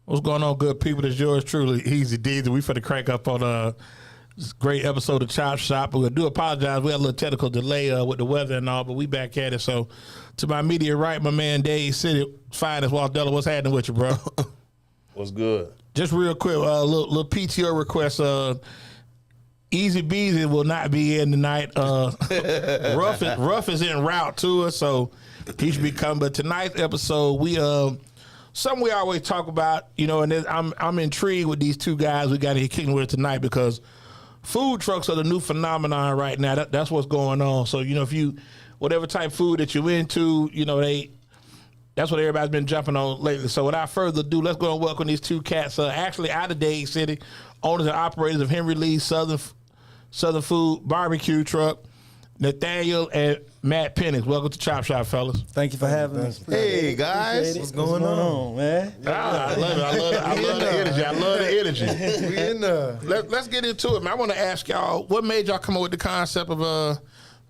What's going on, good people? It's yours truly, EZDZ. We finna crank up on this great episode of Chop Shop. But we do apologize. We had a little technical delay with the weather and all, but we back at it. So to my immediate right, my man Dade City Finest, Waldella. What's happening with you, bro? What's good? Just real quick, little PTO request. EZBZ will not be in tonight. Ruff is en route to us, so he should be coming. But tonight's episode, we something we always talk about, you know, and I'm intrigued with these two guys we got here kicking with tonight because food trucks are the new phenomenon right now. That's what's going on. So, you know, if you, whatever type of food that you're into, you know, that's what everybody's been jumping on lately. So without further ado, let's go and welcome these two cats. Actually out of Dade City, owners and operators of Henry Lee's Southern Food Barbecue Truck, Nathaniel and Matt Penix. Welcome to Chop Shop, fellas. Thank you for having us. Hey guys, what's going on, man? I love it. I love the energy. I love the energy. We in there. Let's get into it, man. I want to ask y'all, what made y'all come up with the concept of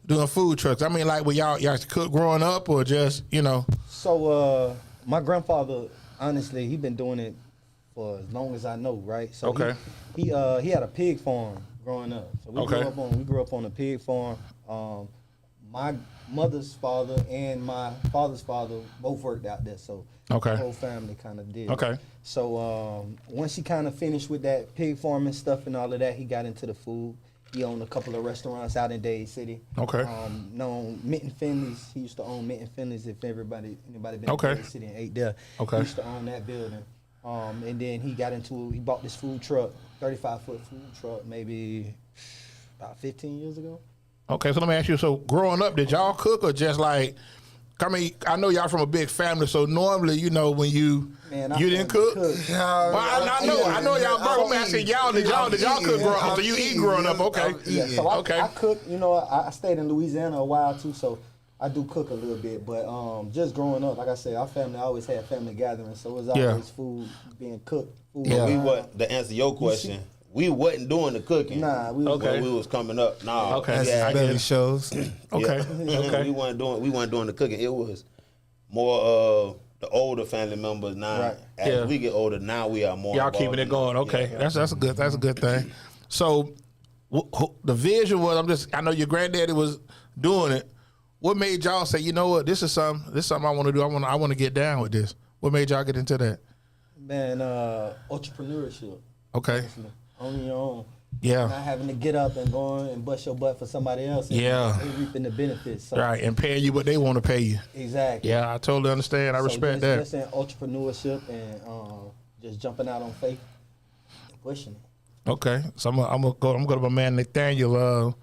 doing food trucks? I mean, like, were y'all cook growing up, or just, you know? So my grandfather, honestly, he been doing it for as long as I know, right? So okay. He had a pig farm growing up. So we grew up on a pig farm. My mother's father and my father's father both worked out there, so okay. the whole family kind of did. Okay. So once he kind of finished with that pig farming stuff and all of that, he got into the food. He owned a couple of restaurants out in Dade City. Okay. Known Mint and Finley's. He used to own Mint and Finley's. If anybody been okay. in Dade City and ate there, okay. He used to own that building. And then he bought this food truck, 35-foot food truck, maybe about 15 years ago. Okay, so let me ask you, so growing up, did y'all cook or just like, I mean, I know y'all from a big family, so normally, you know, when you didn't cook? Well, I know y'all, bro. I'm asking y'all, did y'all cook growing up? So you eat growing up, okay. Yeah, so I cook, you know, I stayed in Louisiana a while too, so I do cook a little bit, but just growing up, like I said, our family always had family gatherings, so it was always food being cooked. Food to answer your question, we wasn't doing the cooking. Nah, we was coming up. Nah, okay. I get shows. Okay, okay. We weren't doing the cooking. It was more the older family members. Now, right. As we get older, now we are more. Y'all keeping it going. Okay, yeah. That's a good thing. So the vision was, I know your granddaddy was doing it. What made y'all say, you know what, this is something I want to do. I want to get down with this. What made y'all get into that? Man, entrepreneurship. Okay. Honestly. On your own. Yeah. Not having to get up and go and bust your butt for somebody else. And reaping the benefits. So. Right, and paying you what they want to pay you. Exactly. Yeah, I totally understand. I respect that. Just in entrepreneurship and just jumping out on faith and pushing it. Okay, so I'm gonna go to my man Nathaniel.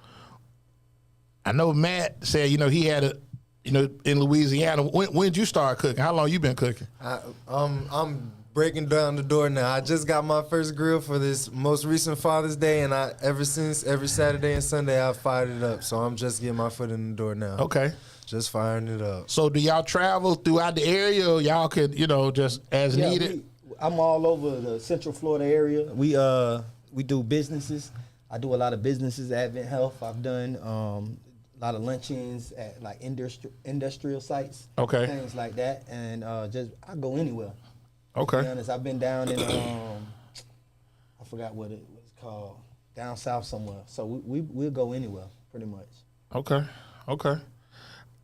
I know Matt said, you know, he had in Louisiana. When did you start cooking? How long you been cooking? I'm breaking down the door now. I just got my first grill for this most recent Father's Day, and ever since every Saturday and Sunday I fired it up. So I'm just getting my foot in the door now. Okay. Just firing it up. So do y'all travel throughout the area, or y'all could, you know, just as needed? I'm all over the Central Florida area. We do businesses. I do a lot of businesses, Advent Health. I've done a lot of luncheons at like industrial sites. Okay. Things like that, and I go anywhere. Okay. To be honest, I've been down in I forgot what it's called, down south somewhere. So we'll go anywhere, pretty much. Okay.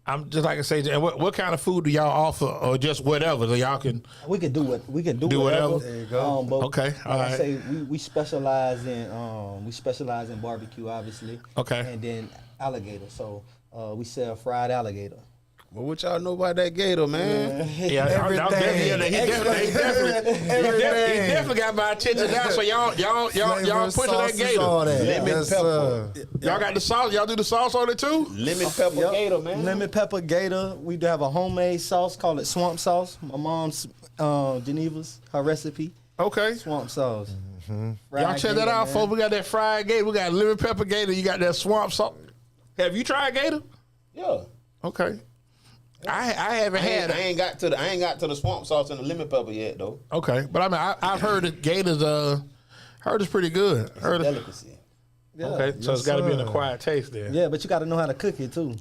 I'm just like I say, what kind of food do y'all offer, or just whatever, so y'all can? We can do whatever. There you go. But okay. All right. I say we specialize in barbecue, obviously. Okay. And then alligator. So we sell fried alligator. Well, what y'all know about that gator, man? Yeah, he definitely got my attention now. So y'all pushing that gator. Lemon pepper. Y'all got the sauce. Y'all do the sauce on it too. Lemon pepper gator, man. Lemon pepper gator. We do have a homemade sauce called it swamp sauce. My mom's Geneva's her recipe. Okay. Swamp sauce. Y'all check that out, folks. We got that fried gator. We got lemon pepper gator. You got that swamp sauce. Have you tried gator? Yeah. Okay. I haven't had. I ain't got to the swamp sauce and the lemon pepper yet though. Okay, but I mean, I've heard that gators. Heard it's pretty good. It's a delicacy. Yeah. Okay, so it's got to be an acquired taste there. Yeah, but you got to know how to cook it too.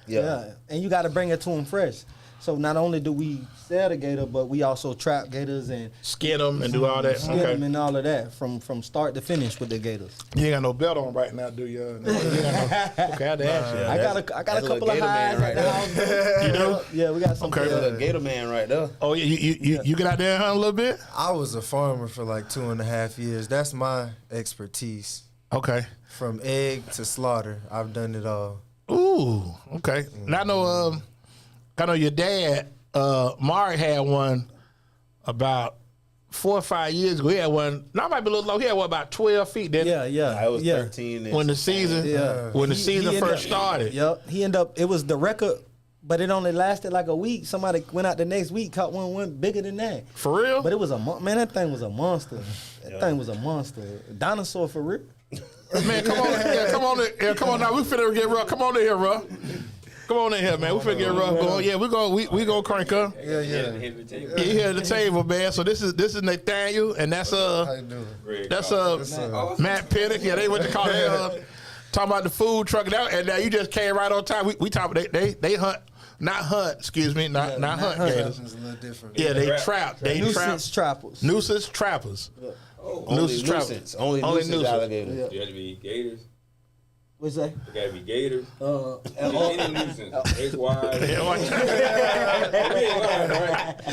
Yeah, and you got to bring it to them fresh. So not only do we sell the gator, but we also trap gators and Skin them and do all that. skin Okay. them and all of that from start to finish with the gators. You ain't got no belt on right now, do you? No, you ain't got no, okay, I had to ask you. I got a that's a couple of gator man highs right at the there. house. Though. You do? Yeah, we got some. Okay. That's a Gator man right there. Oh, you get out there and hunt a little bit? I was a farmer for like 2.5 years. That's my expertise. Okay. From egg to slaughter, I've done it all. Ooh, okay. Now I know your dad, Mari had one about 4 or 5 years ago. He had one. Now it might be a little low. He had one about 12 feet. Didn't I was yeah. 13. when the season when the season ended first up- started. Yep, he ended up. It was the record, but it only lasted like a week. Somebody went out the next week, caught one bigger than that. For real? But it was man. That thing was a monster. That thing was a monster. Dinosaur for real. Man, come on, come on now. We finna get rough. Come on in here, Ruff. Come on in here, man. We finna get rough going. Yeah, we gonna crank up. Yeah. You here at the table, man. So this is Nathaniel, and that's How you doing? Matt Penix. Yeah, they what you call it. Talking about the food truck and now you just came right on time. We talk. They hunt, not hunt. Excuse me, not hunt gators. It's a little different. Yeah, they trap. They Nuisance trappers. Nuisance trappers. Only Nuisance trappers. nuisance. Only Only nuisance nuisance. alligators. Yeah. You have to be gators. What's that? You gotta be gators. Any nuisance. XY.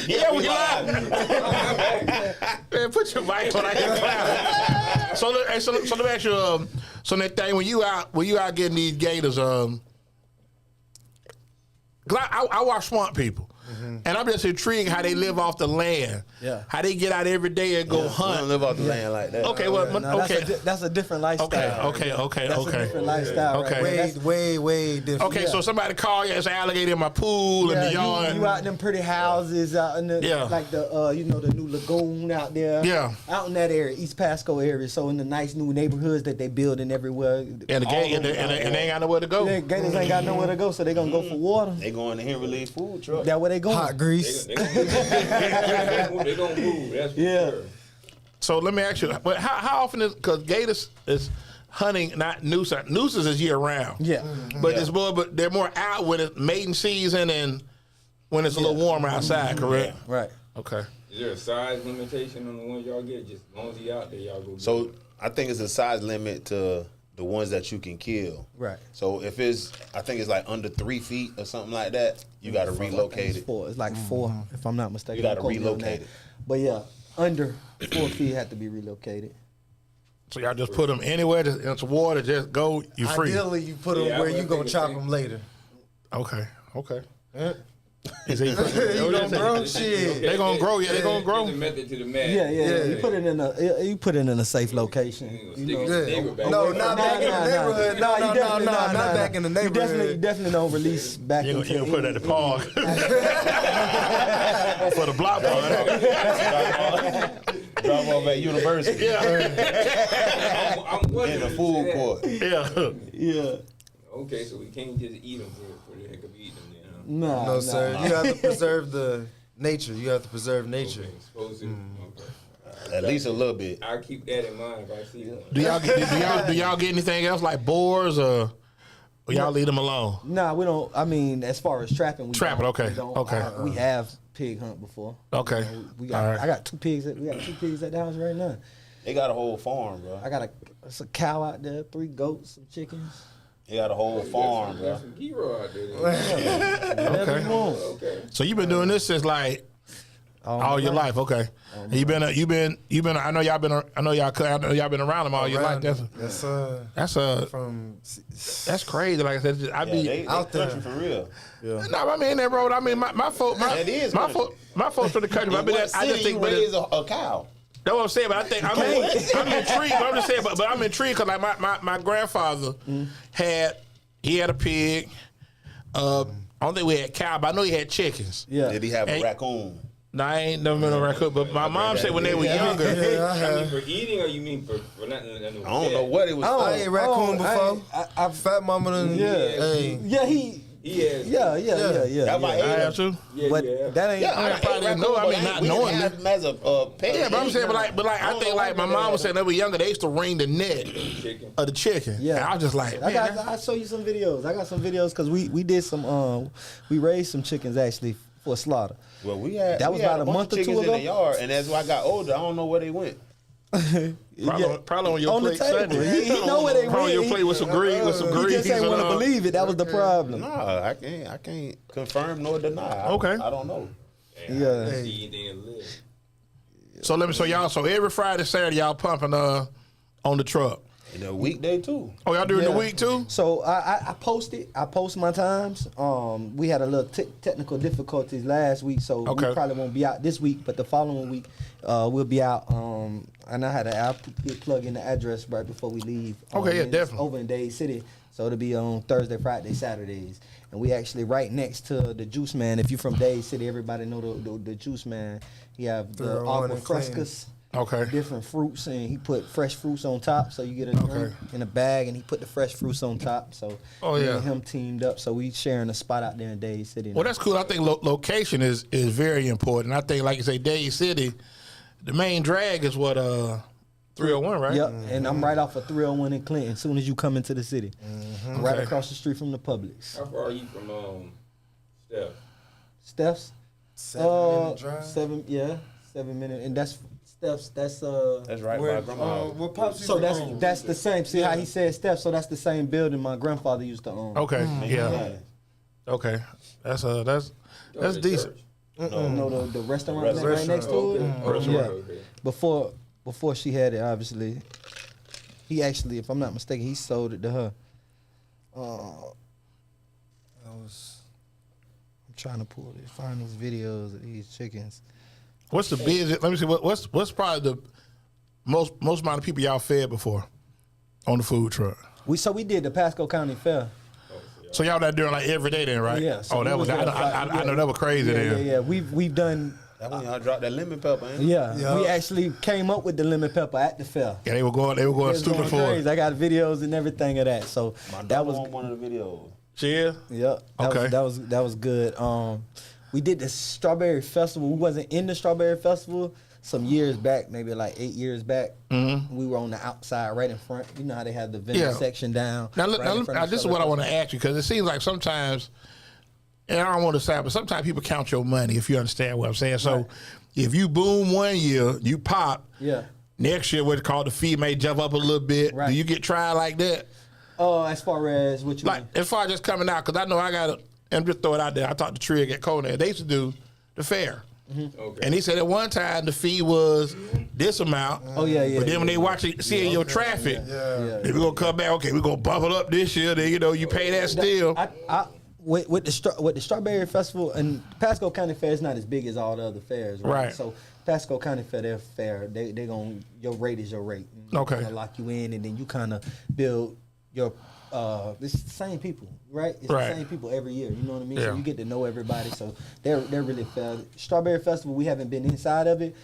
Yeah, we live. Man, put your mic on. I can clap. So let me ask you. So Nathaniel, when you out getting these gators, 'cause I watch swamp people. And I'm just intrigued how they live off the land. Yeah. How they get out every day and go We hunt. don't live off the land like that. Okay, well, No, okay. that's a different lifestyle. Okay. That's a different lifestyle. Okay. Right there. That's- Way different. Okay, so somebody call you, it's an alligator in my pool in the yard. You out in them pretty houses out in the like the the new lagoon out there. Yeah. Out in that area, East Pasco area. So in the nice new neighborhoods that they building everywhere. and they ain't got nowhere to go. The gators ain't got nowhere to go, so they gonna go for water. They going to Henry food truck. That where they going? Hot grease. They gonna move. That's for Yeah. sure. So let me ask you, but how often is, because gators is hunting, not nuisance. Nuisance is year round. Yeah. But it's more, but they're more out when it's mating season and when it's a little warmer outside, correct? Right. Okay. Is there a size limitation on the ones y'all get? Just as long as he out there, y'all go get So it. I think it's a size limit to the ones that you can kill. Right. So if I think it's like under 3 feet or something like that, you got to relocate it. It's like 4, if I'm not mistaken. You gotta Don't quote me on relocate that. it. But yeah, under 4 feet have to be relocated. So y'all just put them anywhere into water, just go, you free. Ideally, you put them Yeah, where I you gonna think chop it's- them later. Okay. Yeah. He said You don't grow shit. They gonna grow, yeah, they gonna grow. There's a method to the madness. Yeah. Yeah. You put it in a safe location. You know. Yeah. No, not back in the neighborhood. No, not back in the You neighborhood. definitely don't release back You into gonna put it at the park for the block party. Drop off at university. Yeah, I'm wondering. In the food court. yeah. Yeah. Okay, so we can't just eat them for the heck of eating them. No, No, sir. You have to preserve the nature. You have to preserve nature. Okay, supposed to. Okay. At least a little bit. I'll keep that in mind if I see one. Do y'all get anything else like boars or y'all leave them alone? Nah, we don't. I mean, as far as trapping, we Trapping, don't. okay, We don't. okay. We have pig hunt before. Okay. We got. All right. I got 2 pigs. We got 2 pigs at the house right now. They got a whole farm, bro. I got it's a cow out there, 3 goats, some chickens. They got a whole farm, bro. Got some gyro out there. Whatever you want. Okay. So you've been doing this since like all your life, okay? And you've been. I know y'all been around them all your life. That's From crazy. Like I said, I be. They out there. country for real. No, I mean that road. I mean my folks. That is country. My folks from the country. I In mean, what I just city think, you but raise a cow? that's what I'm saying. But I think I'm intrigued. But I'm just saying. But I'm intrigued because like my grandfather had a pig. I don't think we had cow, but I know he had chickens. Yeah. Did he have a Hey. raccoon? No, I ain't never been a raccoon. But my mom said when they were younger. I mean for eating or you mean for nothing? I don't know what it was. Oh, I ate raccoon before. I've Fat mama done. Yeah. Hey. Yeah, he. He has. Yeah. That might I have to. Yeah, But yeah. that ain't. Yeah, I probably ate know, I raccoon, mean, but not we didn't knowing have it. them as a pet. Yeah, but I'm saying, but I think like my mom was saying when they were younger, they used to ring the neck Chicken. of the chicken. Yeah. And I was just like, I man, got. I'll show you some videos. I got some videos because we did some. We raised some chickens actually for slaughter. Well, we had That was about a bunch month of or two chickens in ago? the yard, and as I got older, I don't know where they went. Probably on your On the plate table. Sunday. He know where they Probably on your went. plate with some greens, He just ain't want to believe it. That was the problem. Nah, I can't confirm nor deny. Okay. I don't know. Yeah. See anything that live. So let me show y'all. So every Friday, Saturday, y'all pumping on the truck. And a weekday too. Oh, y'all doing the Yeah. week too? So I posted. I post my times. We had a little technical difficulties last week, so Okay. we probably won't be out this week. But the following week, we'll be out. And I'll plug in the address right before we leave. Okay, yeah, it's definitely. over in Dade City, so it'll be on Thursday, Friday, Saturdays, and we actually right next to the Juice Man. If you're from Dade City, everybody know the Juice Man. He have the Thorough one aqua and clean. frescas. Okay. Different fruits, and he put fresh fruits on top, so you get a drink in a bag, and he put the fresh fruits on top. So Oh, me yeah. and him teamed up, so we sharing a spot out there in Dade City. Well, that's cool. I think location is very important. I think, like you say, Dade City, the main drag is what 301, right? Yep, and I'm right off of 301 in Clinton. As soon as you come into the city, right Okay. across the street from the Publix. How far are you from Steph? Steph's, 7-minute drive. 7 minutes, and that's Steph's. That's That's right Where, by grandma. where Pops used So to own. that's the same. See how he said Steph's? So that's the same building my grandfather used to own. Okay. Yeah. Yeah. Okay. That's decent. No, the restaurant Restaurant. right next to it. Okay. Yeah. Okay. Before she had it, obviously, he actually, if I'm not mistaken, he sold it to her. I'm trying to find these videos of these chickens. What's the business? Let me see. What's probably the most amount of people y'all fed before on the food truck? We did the Pasco County Fair. So y'all that doing like every day then, right? Yeah. So Oh, that we was. there I know that was crazy then. Yeah. We've done. That when y'all dropped that lemon pepper, ain't it? Yeah, Yeah. we actually came up with the lemon pepper at the fair. Yeah, they were going It's stupid going for crazy. it. I got videos and everything of that. So My that daughter was on one of the videos. Cheers. Yep. Okay. That was good. We did the strawberry festival. We wasn't in the strawberry festival some years back, maybe like 8 years back. Mm-hmm. We were on the outside, right in front. You know how they have the vendor Yeah. section down. Now, right in front of this is strawberry what I want to festival. ask you because it seems like sometimes, and I don't want to say, but sometimes people count your money. If you understand what I'm saying. So, if you boom one year, you pop. Yeah. Next year, what's called the fee may jump up a little bit. Right. Do you get tried like that? As far as what you Like mean? as far as just coming out, because I know I got to, and just throw it out there. I talked to Trig at Conan. They used to do the fair. Okay. And he said at one time the fee was this amount. Oh, yeah. But then when they watch it, seeing your traffic, then we're going to come back, okay, we're going to bump it up this year. Then, you pay that still. With the strawberry festival and Pasco County Fair is not as big as all the other fairs, right? Right. So Pasco County Fair, they're fair. They gon' your rate is your rate. They Okay. kinda lock you in, and then you kind of build your. It's the same people, right? It's Right. the same people every year. You know what I mean? Yeah. So you get to know everybody. So they're really fair. Strawberry Festival, we haven't been inside of it.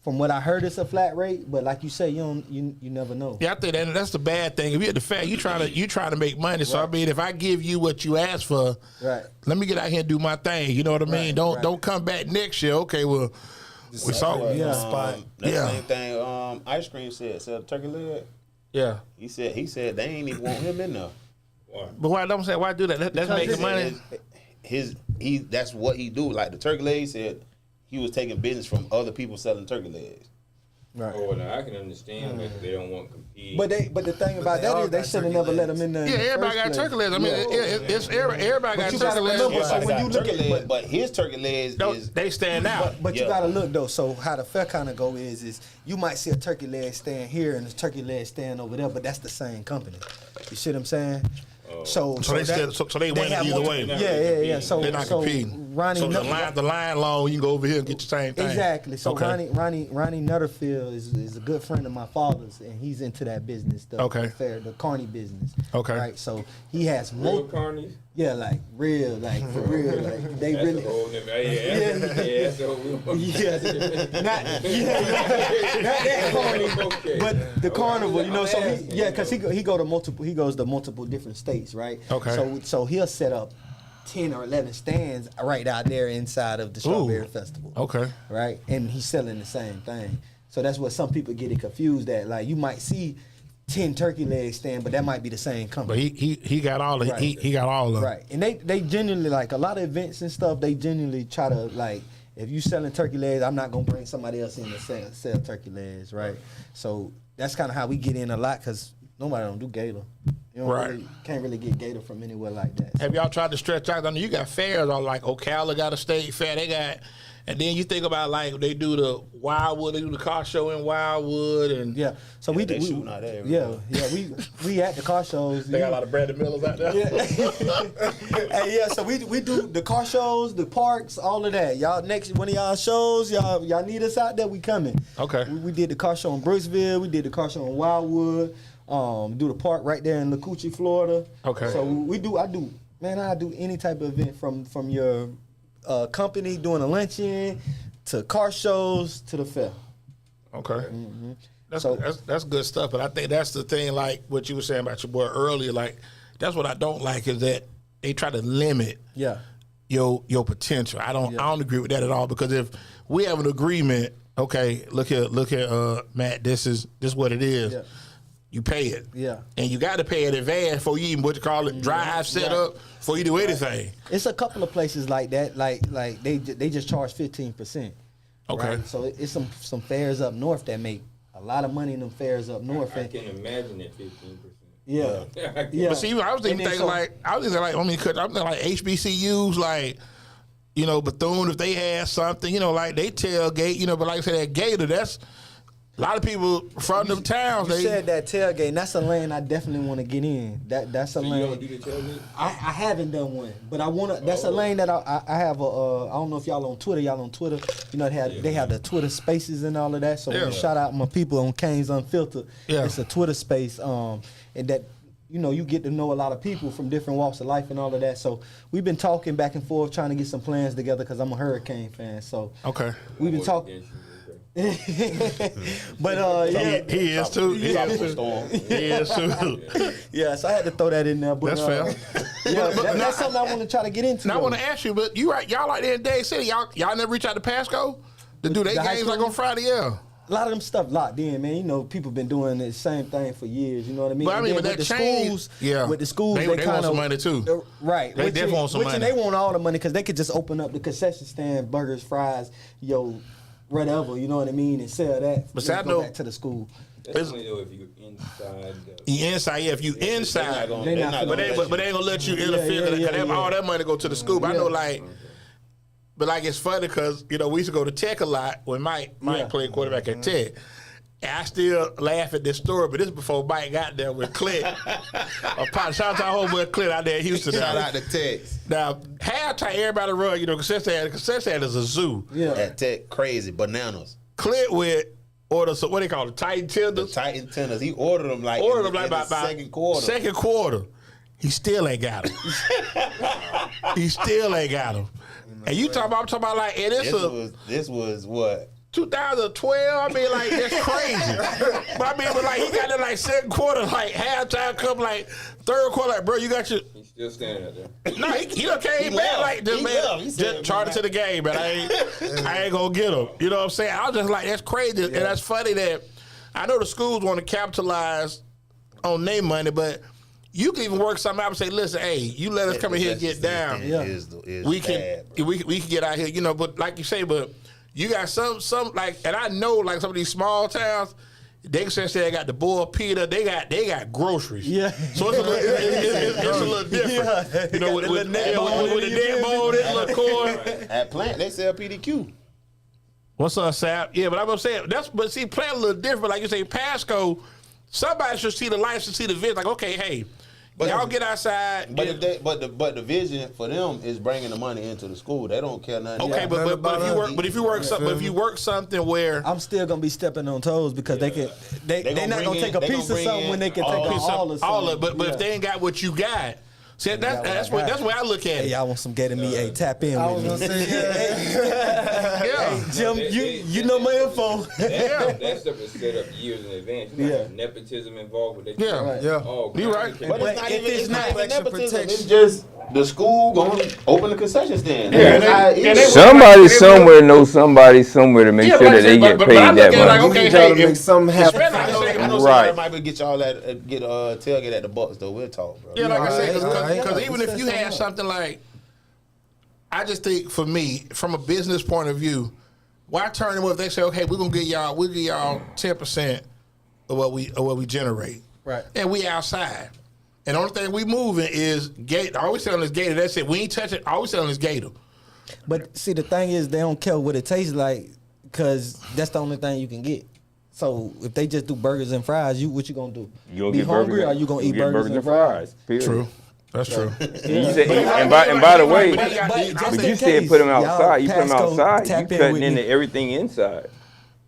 From what I heard, it's a flat rate, but like you say, you never know. Yeah, I think that's the bad thing. If you're at the fair, you trying to make money. So I mean, if I give you what you asked for, Right. let me get out here and do my thing. You know what I mean? Right, Don't come back next year. Okay, well, we saw. But, Yeah. Spot. That Yeah. same thing. Ice cream said turkey leg. Yeah, He said they ain't even want him in there. Why? but why don't say why do that? That's Because making it's- money. That's what he do. Like the turkey leg, he said he was taking business from other people selling turkey legs. Right. Oh, now I can understand that they don't want to compete. But the thing about they that all is they got should have turkey never let legs. them in there. Yeah, in the everybody got first turkey place. legs. I mean, it's everybody got you turkey gotta legs. remember, so Everybody when got you look turkey at- legs, but his turkey legs is They stand out. But you Yeah. gotta look though. So how the fair kind of go is you might see a turkey leg stand here and a turkey leg stand over there, but that's the same company. You see what I'm saying? So they win have either multiple- way. Yeah. So They're not competing. Ronnie, So Nut- the line long, you can go over here and get the same thing. exactly. So Okay. Ronnie Nutterfield is a good friend of my father's, and he's into that business, the Okay. fair, the carny business. Okay. Right. So he has real carnies. yeah, like real, like for real, like they That's really. the whole name. Yeah, that's the whole. Yeah, not that carny, Okay. but the carnival, you know. So I'm he, because he goes to multiple different states, right? Okay. So he'll set up 10 or 11 stands right out there inside of the Strawberry Ooh. Festival. Okay. Right, and he's selling the same thing. So that's what some people get it confused at. Like you might see 10 turkey leg stand, but that might be the same But company. he got all the Right. he got all of them. Right. And they genuinely, like, a lot of events and stuff, they genuinely try to, like, if you selling turkey legs, I'm not going to bring somebody else in to sell turkey legs, right? So that's kind of how we get in a lot, because nobody don't do gator. You know, Right. can't really get gator from anywhere like that. Have y'all tried to stretch out? I know you got fairs on, like Ocala got a state fair. They got, and then you think about, like, they do the Wildwood, they do the car show in Wildwood, and Yeah. So we do. they shooting out there, Yeah. We at the car shows. they got a lot of Brandon Millers out there. Yeah. Hey, yeah, so we do the car shows, the parks, all of that. Y'all next one of y'all shows, y'all need us out there, we coming. Okay. We did the car show in Brooksville, we did the car show in Wildwood, do the park right there in La Coochie, Florida. Okay. So I do any type of event from your company doing a luncheon to car shows to the fair. Okay. So- That's good stuff. But I think that's the thing, like what you were saying about your boy earlier. Like, that's what I don't like, is that they try to limit Yeah. your potential. I don't agree with that at all, because if we have an agreement, okay, look here, Matt, this is what it is. Yeah. You pay it. Yeah. And you got to pay it in advance before you even, what you call it, drive set up, before you do anything. It's a couple of places like that, like they just charge 15%. Okay. Right? So it's some fairs up north that make a lot of money in them fairs up north. I And can imagine that 15%. yeah. Yeah. Yeah. But see, I was even And then thinking so- like, I'm thinking like HBCUs, like, you know, Bethune, if they had something, you know, like they tailgate, you know, but like I said, that Gator, that's a lot of people from them towns. You They said that tailgate, and that's a lane I definitely want to get in. That's a So you lane. don't do the tailgate? I haven't done one, but I wanna. That's a lane that I have a. I don't know if y'all on Twitter. Y'all on Twitter? You know they have the Twitter Spaces and all of that. So I wanna Yeah. shout out my people on Canes Unfiltered. Yeah. It's a Twitter space. And that, you know, you get to know a lot of people from different walks of life and all of that. So we've been talking back and forth, trying to get some plans together, because I'm a Hurricane fan. So okay. we've been talking. Against you, okay. But yeah, He is too. He is Tropical too. storm. He is too. yeah. So I had to throw that in there. But, That's fair. Yeah, that's something I want to try to get into. Now I though. want to ask you, but you right, y'all like there in Dade City, y'all never reach out to Pasco to do their The high games like school? on Friday, yeah. A lot of them stuff locked in, man. You know, people been doing the same thing for years. You know what I mean? But I And mean, then but with that the changed. schools, Yeah. with the schools, They they want kind some of money too. Right. They definitely want some money. They want all the money, because they could just open up the concession stand, burgers, fries, whatever. You know what I mean, and sell that. But then I go know- back to the school. That's only though if you inside the... You inside, yeah. If you inside, They not but they ain't gonna let you interfere, because all that money go to the school. But I know, like, but like it's funny because you know we used to go to Tech a lot when Mike played quarterback at Tech. And I still laugh at this story, but this is before Mike got there with Clint. Shout out to our homeboy Clint out there in Houston. Shout out to Tex. Now, halftime, everybody run, you know, concession stand is a zoo. Yeah. At Tech, crazy bananas. Clint would order some, what they call it, Titan The tenders. Titan tenders. He ordered them like Ordered them in like the by second quarter. Second quarter. He still ain't got them. He still ain't got them. And I'm talking about like, and This was what? 2012. I mean, like, that's crazy. But I mean, but like, he got it like second quarter, like halftime come, like third quarter, like, bro, you got your. He's still standing out there. No, he done came back left. like this, He man. left. He said, Just charted to the game, but I ain't gonna get him. You know what I'm saying? I was just like, that's crazy, and that's funny that I know the schools want to capitalize on their money, but you can even work something out and say, listen, hey, you let us come in here and get down. We can get out here, you know. But like you say, but you got some like, and I know like some of these small towns. They say they got the boiled pita. They got groceries. Yeah. So it's a little different. Yeah. You know, with the net bone, this little corn. At Plant, they sell PDQ. What's up, Sap? Yeah, but I'm gonna say but see, Plant a little different. Like you say, Pasco. Somebody should see the lights and see the vision. Like, okay, hey, y'all get outside. But the vision for them is bringing the money into the school. They don't care nothing. Okay, else. but if you work something where I'm still gonna be stepping on toes, because they're not gonna take a piece of something when they can take all of something. But if they ain't got what you got, see, that's where I look at Hey, it. y'all want some gator meat? Hey, tap in I with was me. gonna say, Yeah. Jim, you know my info. That stuff is set up years in advance. You know, Yeah. nepotism involved with that. Yeah. yeah. Oh, You right. But it's not even it's not even extra nepotism. protection. It's just the school going to open the concession stand. Yeah, That's how it and is. Somebody somewhere knows somebody somewhere to make sure that they get paid that like, much. okay, We gotta hey, make something happen. especially like I say, know Right. somebody might be get y'all at get tailgate at the Bucks though. We'll talk, bro. Yeah, like I said, Alright, because yeah, even let's if you set had something like, I just think for me, from a business point of view, why turn them up? If they say, okay, we'll give y'all 10% of what we generate, Right. and we outside, and the only thing we moving is gate. All we selling is gator. That's it. We ain't touching. All we selling is gator. But see, the thing is, they don't care what it tastes like, because that's the only thing you can get. So if they just do burgers and fries, what you gonna do? You gonna Be get hungry, burgers, or you gonna you eat get burgers and fries? Period. True. That's true. And you said, and by the way, But just but in you said case, put them y'all outside. You put them Pasco outside. tap You in cutting with into me. everything inside.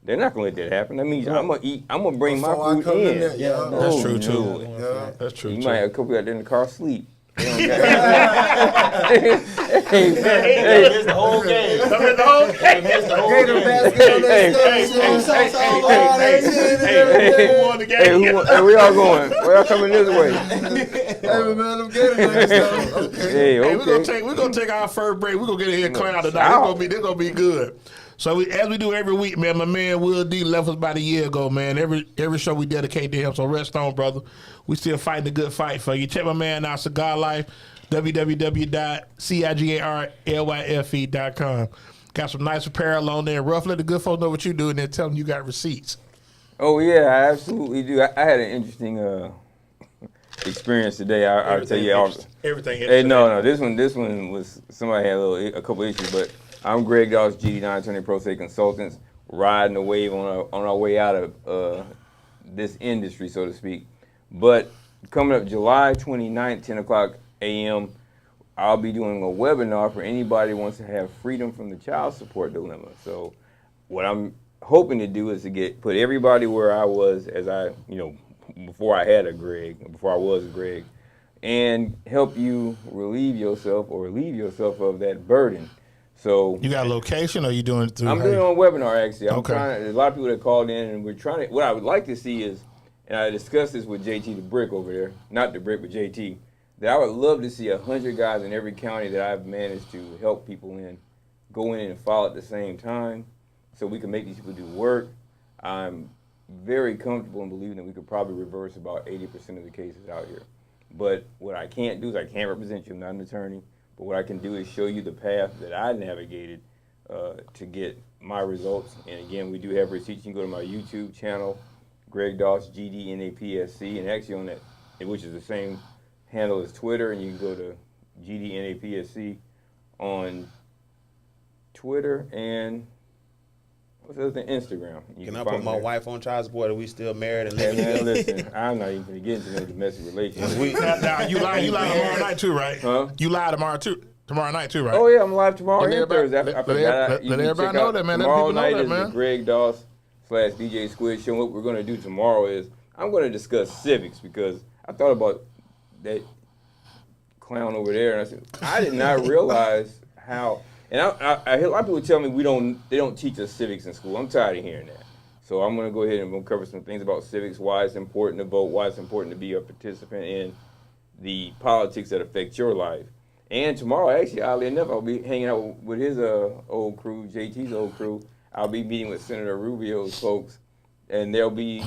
They're not gonna let that happen. That means I'm gonna eat. I'm gonna bring Before my I food come in in. there, yeah. That's Oh, true too. no. Yeah. That's true You too. might have a couple out there in the car sleep. They don't got hey, Missed the whole game. Missed the whole game. Gator basket on that stuff. hey, where y'all going? Where y'all coming this way? Hey, man, I'm getting that stuff. Okay. Hey, Hey, okay. we're gonna take our first break. We're gonna get in here clown tonight. This gonna be good. So as we do every week, man, my man Will D left us about a year ago, man. Every show we dedicate to him. So rest on, brother. We still fighting the good fight for you. Check my man out, Cigar Life, www.cigarlyfe.com. Got some nice apparel on there. Ruff, let the good folks know what you do, and then tell them you got receipts. Oh yeah, I absolutely do. I had an interesting experience today. I'll tell you. Everything. Hey, no. This one was somebody had a couple issues, but I'm Greg Doss, GD 920 Pro State Consultants, riding the wave on our way out of this industry, so to speak. But coming up July 29th, 10 o'clock a.m., I'll be doing a webinar for anybody who wants to have freedom from the child support dilemma. So what I'm hoping to do is to put everybody where I was before I had a Greg, before I was a Greg, and help you relieve yourself or relieve yourself of that burden. So You got a location, or you doing it through? I'm doing it on a webinar actually. Okay. There's a lot of people that called in, and we're trying to. What I would like to see is, and I discussed this with JT the Brick over there, not the Brick, but JT, that I would love to see 100 guys in every county that I've managed to help people in go in and file at the same time, so we can make these people do work. I'm very comfortable in believing that we could probably reverse about 80% of the cases out here. But what I can't do is I can't represent you. I'm not an attorney. But what I can do is show you the path that I navigated to get my results. And again, we do have receipts. You can go to my YouTube channel, Greg Doss, GDNAPSC, and actually on that, which is the same handle as Twitter, and you can go to GDNAPSC on Twitter and what's the other thing? Instagram. You Can I find put me my there. wife on child support? Are we still married and Hey living man, together? listen, I'm not even gonna get into no domestic relations. Now, you lie tomorrow night too, right? Huh? You lie tomorrow night too, right? Oh yeah, I'm live tomorrow Let and everybody- Thursday. I let forgot. everybody- You let can everybody check know out that, man. Let Tomorrow people know night that, is man. the Greg Doss / DJ Squid Show. What we're gonna do tomorrow is I'm gonna discuss civics, because I thought about that clown over there, and I said I did not realize how. And I hear a lot of people tell me they don't teach us civics in school. I'm tired of hearing that. So I'm going to go ahead and I'm gonna cover some things about civics, why it's important to vote, why it's important to be a participant in the politics that affect your life. And tomorrow, actually, oddly enough, I'll be hanging out with his old crew, JT's old crew. I'll be meeting with Senator Rubio's folks, and they'll be,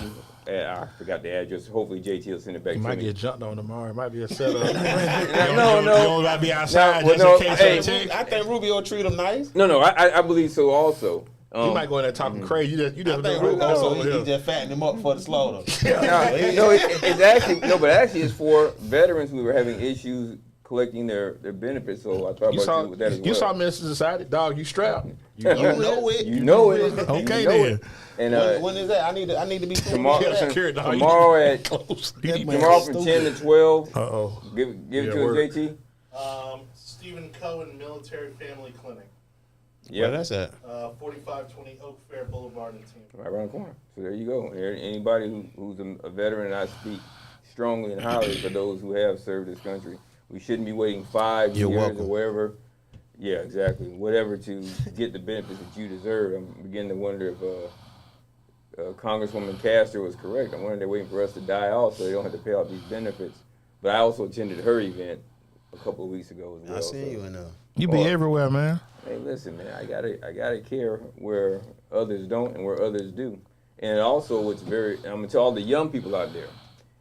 I forgot the address. Hopefully JT will send it back You to might me. get jumped on tomorrow. It might be a setup. No. You don't gotta be outside No, just well, in no, case hey, they text. I think Rubio treat him nice. No, I believe so also. You might go in there talking crazy. You just I think do Rubio, so over he here. just fattened him up for the slaughter. It's actually but actually it's for veterans who are having issues collecting their benefits. So I thought You about saw, you with that as well. you saw Mr. Society, dog. You strapped. You know it. You know it. Okay, You know then. it. And When is that? I need to be tomorrow, Yeah, secure, dog. tomorrow at Close. tomorrow from 10 to 12. Uh-oh. Give it Yeah, to word. us, JT. Stephen Cohen Military Family Clinic, Where that's at? 4520 Oak Fair Boulevard in Tampa. Right around the corner. So there you go. Anybody who's a veteran, and I speak strongly and highly for those who have served this country. We shouldn't be waiting 5 You're years welcome. or whatever. Yeah, exactly. Whatever to get the benefits that you deserve. I'm beginning to wonder if Congresswoman Castor was correct. I'm wondering they're waiting for us to die off so they don't have to pay out these benefits. But I also attended her event a couple of weeks ago as well. I seen you in there. You be everywhere, man. Hey, listen, man. I gotta care where others don't and where others do. And also, I'm gonna tell all the young people out there,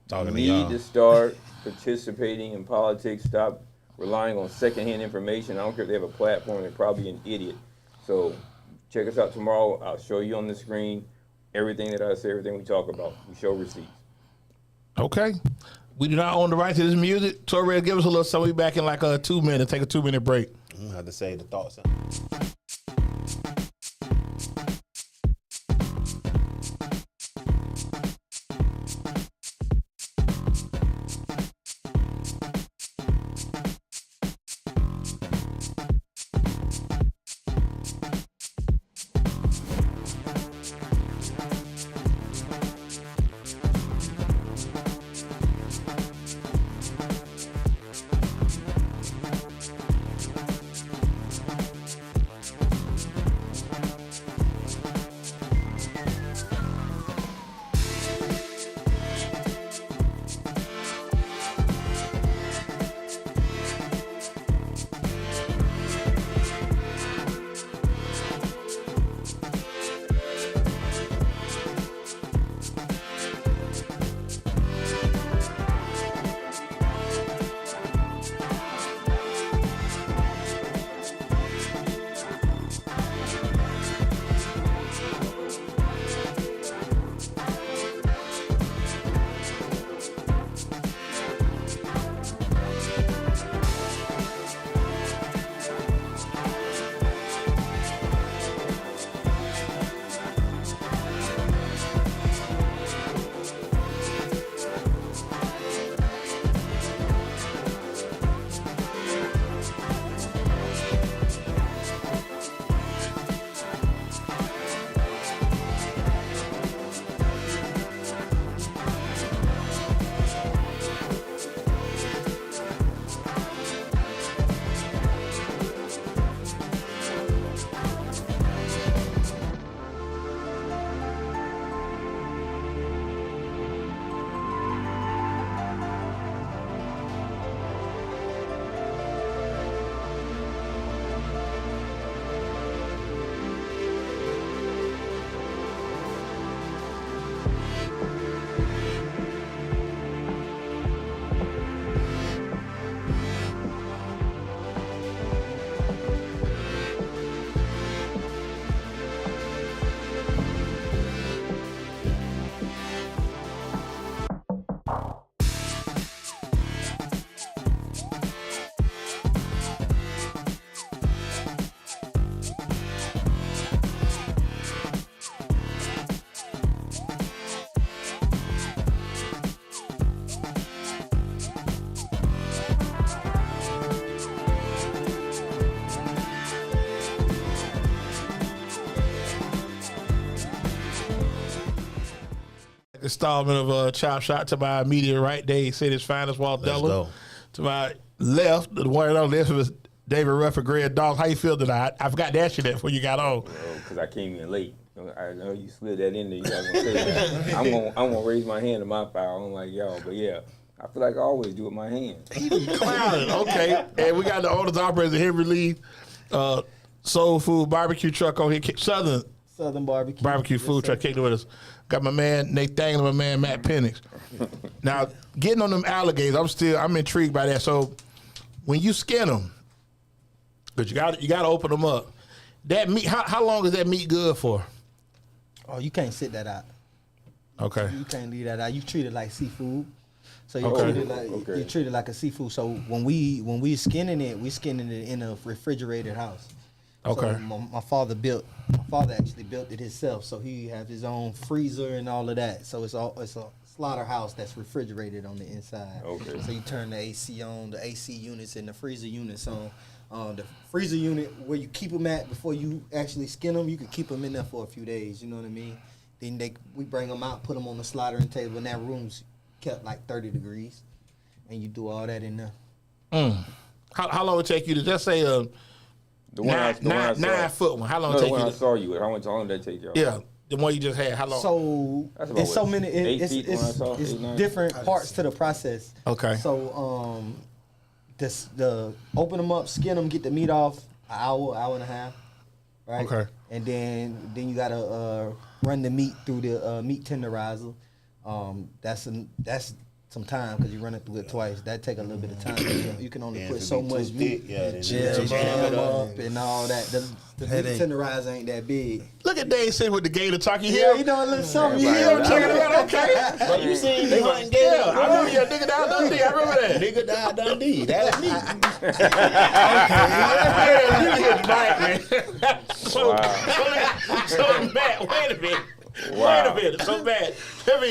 Talking to you y'all. need to start participating in politics. Stop relying on secondhand information. I don't care if they have a platform, they're probably an idiot. So check us out tomorrow. I'll show you on the screen everything that I say, everything we talk about. We show receipts. Okay. We do not own the right to this music. Torres, give us a little something. We back in like 2 minutes. Take a 2-minute break. I'm gonna have to say the thoughts. Installment of Chop Shot to my immediate right, Dade City's finest, Walt Let's Della. go. To my left, the one on the left was David Ruff and Greg Dawes. How you feel tonight? I forgot to ask you that before you got on. Because I came in late. I know you slid that in there. You guys gonna say that. I'm gonna raise my hand to my foul. I'm like y'all, but yeah, I feel like I always do with my hand. Clowning. Okay. And we got the oldest operator, Henry Lee, Soul Food Barbecue Truck on here. Southern Barbecue. Barbecue Food Truck kicking with us. Got my man Nathaniel and my man Matt Penix. Now, getting on them alligators, I'm intrigued by that. So when you skin them, because you got to open them up. That meat, how long is that meat good for? Oh, you can't sit that out. Okay. You can't leave that out. You treat it like seafood. So you Okay. treat it like a seafood. So when we skinning it in a refrigerated house. Okay. So my father actually built it himself. So he has his own freezer and all of that. So it's a slaughterhouse that's refrigerated on the inside. Okay. So you turn the AC on, the AC units and the freezer units on. The freezer unit where you keep them at before you actually skin them, you can keep them in there for a few days. You know what I mean? Then we bring them out, put them on the slaughtering table, and that room's kept like 30 degrees, and you do all that in there. How long would it take you to just say The one I saw. 9 foot one? How long No, it the take one you? I saw you with. How long did that take y'all? Yeah, the one you just had. How long? So That's about it's so what, many. 8 feet when I saw? It's 8, 9? different parts to the process. Okay. So the open them up, skin them, get the meat off, an hour and a half. right? Okay. And then you gotta run the meat through the meat tenderizer. That's some time because you run it through it twice. That take a little bit of time. You can only put so much meat. Jam it up and all that. The meat tenderizer ain't that big. Look at Dade sitting with the gator talking. Yeah, you know a little something. You know, checking it out. Okay. But you seen me hunting gator. Yeah, I remember your nigga down Dundee. I remember that. Nigga died Dundee. That's me. So Matt, wait a minute. Wow. Wait a minute. So Matt, let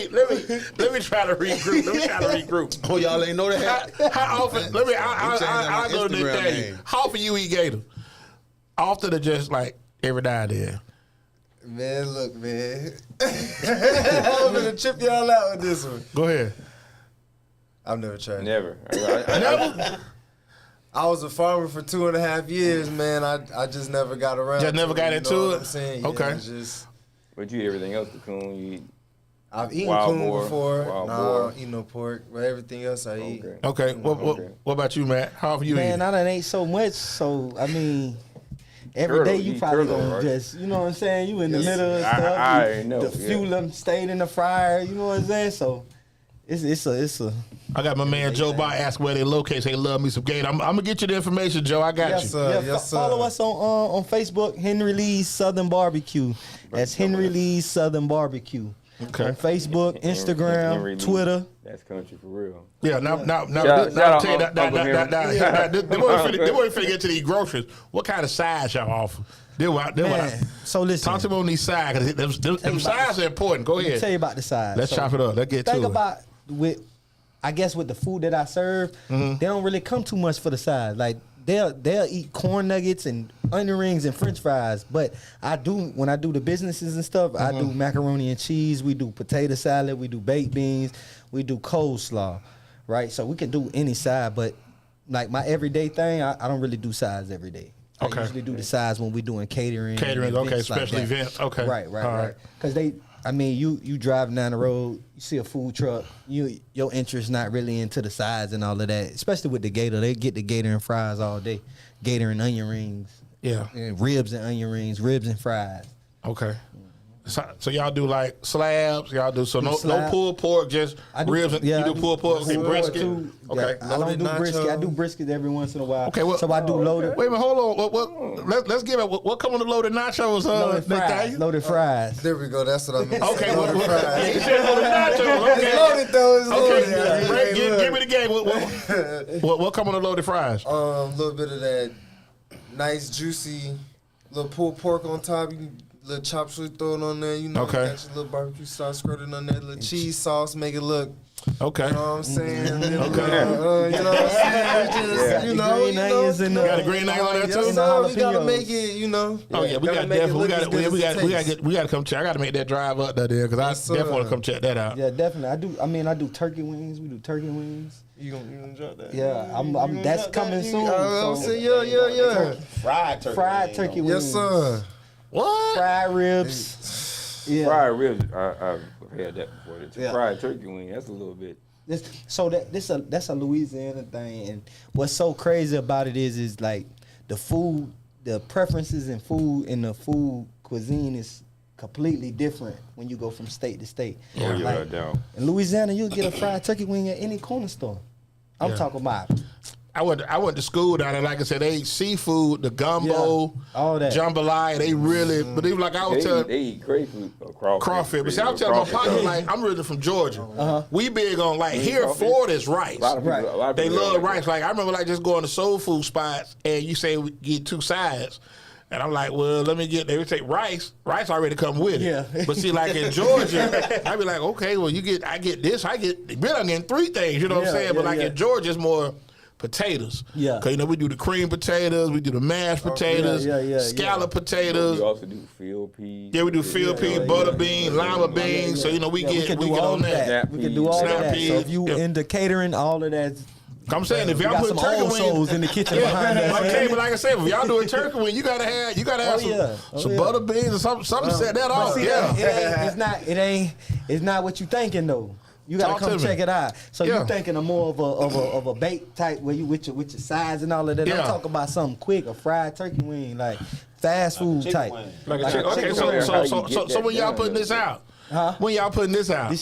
me try to regroup. Oh, y'all ain't know that? How often? I'll go to Instagram Nathaniel. name. How often you eat gator? Often or just like every now and then? Man, look, man. I'm gonna trip y'all out with this one. Go ahead. I've never tried it. Never. Never. I was a farmer for 2.5 years, man. I just never got around. Just never got into you know it? What I'm saying? Yeah, Okay. Just But you eat everything else, the coon. You eat. I've eaten Wild coon boar, before. wild No, I boar. don't eat no pork, but everything else I eat. Okay. What Okay. about you, Matt? How often you Man, eat? I done ate so much, so I mean, every Turtle, day you eat probably turtle, gonna right? just, you know what I'm saying? You in the Yes. middle of I stuff. already know, The yeah. fuel them stayed in the fryer. You know what I'm saying? So it's a. I got my man Joe Bot ask where they locate. Say, love me some gator. I'm gonna get you the information, Joe. I got Yes, you. sir. Yes, sir. Follow us on Facebook, Henry Lee's Southern Barbecue. That's Henry Lee's Southern Barbecue. Okay. On Facebook, Instagram, Henry Lee. Twitter. That's country for real. Yeah, now, Shout out tell you Uncle Henry. they wasn't finna get to these groceries. What kind of size y'all offer? Man, so listen. Talk to them on these sides, because them sides are important. Go Let me ahead. tell you about the size. Let's chop it up. Let's get to Think it. about I guess with the food that I serve, they don't really come too much for the size. Like they'll eat corn nuggets and onion rings and French fries. But when I do the businesses and stuff, I do macaroni and cheese. We do potato salad. We do baked beans. We do coleslaw, right? So we can do any side. But like my everyday thing, I don't really do sides every day. Okay. I usually do the sides when we're doing catering. Catering, and okay, events like special that. events, okay. Right. All right. Because you driving down the road, you see a food truck, your interest not really into the sides and all of that. Especially with the gator, they get the gator and fries all day, gator and onion rings, Yeah. and ribs and onion rings, ribs and fries. Okay. So y'all do like slabs, y'all do no slab. pulled pork, just ribs. And, you do pulled pork, okay, brisket. Too. Okay. Yeah, I don't do Loaded brisket. I do nachos. brisket every once in a while. Okay, well- so I do loaded. Wait a minute, hold on. Let's give it. What come on the loaded nachos? Loaded fries. Nathaniel? Loaded fries. There we go. That's what I mean. Okay, Loaded what, fries. you said loaded nachos. Okay. It's loaded though. It's loaded. Okay, Hey, give me look. the game. What come on the loaded fries? A little bit of that nice juicy little pulled pork on top. You can little chop suey, throw it on there. You know, Okay. got your little barbecue sauce squirted on there. Little cheese sauce, make it look. Okay. You know what I'm saying? Okay. You know what I'm saying? Just, you know, Green onions and Got a green onion on there too? Yes, sir. We gotta jalapenos. make it. You know. Oh yeah, we Gotta got make it definitely. look as good as it We got to tastes. come check. I got to make that drive up there because Yes, I sir. definitely want to come check that out. Yeah, definitely. I do turkey wings. We do turkey wings. You gonna drop that? Yeah, You I'm gonna that's drop coming that? soon. I'm so- saying, yeah. Fried turkey. wings. Yes, sir. What? Fried ribs. Yeah. Fried ribs, I've had that before. The Yeah. fried turkey wing, that's a little bit. That's a Louisiana thing, and what's so crazy about it is like the food, the preferences in food and the food cuisine is completely different when you go from state to state. Oh, yeah, Like, down. in Louisiana, you'll get a fried turkey wing at any corner store. I'm Yeah. talking about I went to school down there. Like I said, they eat seafood, the gumbo, Yeah, all that. jambalaya. They really, but even like I was telling They eat crayfish or crawfish. crawfish. But see, I was telling my partner, like I'm really from Georgia. We big on like here, crawfish? Florida is rice. A lot of people, Right. a lot of They people love don't like rice. Like I remember, like just going to soul food spots, and you say we get two sides, and I'm like, well, let me get. They would say rice. Rice already come with it. Yeah. But see, like in Georgia, I be like, okay, well, I get this. Really, I'm getting three things. You know what I'm Yeah, saying? But yeah, like yeah. in Georgia, it's more potatoes. Yeah. Cause we do the cream potatoes, we do the mashed potatoes, yeah, scallop it. potatoes. We also do field peas. Yeah, we do field pea, butter beans, lima beans. So we can do get all on that. Snap We can do all Snap of that. peas. So if you Yeah. into catering, all of that. I'm saying if We y'all got put some turkey old wings souls in the kitchen behind us. Okay, but like I said, if y'all do a turkey wing, you gotta have Oh, yeah. Oh, some yeah. butter beans or something to set that off. See, Yeah. it's not what you thinking though. You gotta Talk to come me. check it out. So Yeah. you thinking of more of a bake type where you with your sides and all of that. Yeah. I'm talking about something quick, a fried turkey wing, like fast food chicken type. wing. Like a Like chicken. a Okay, chicken so wing. so How you so get so, so that when y'all done, putting this though? out? Huh? When y'all putting this out?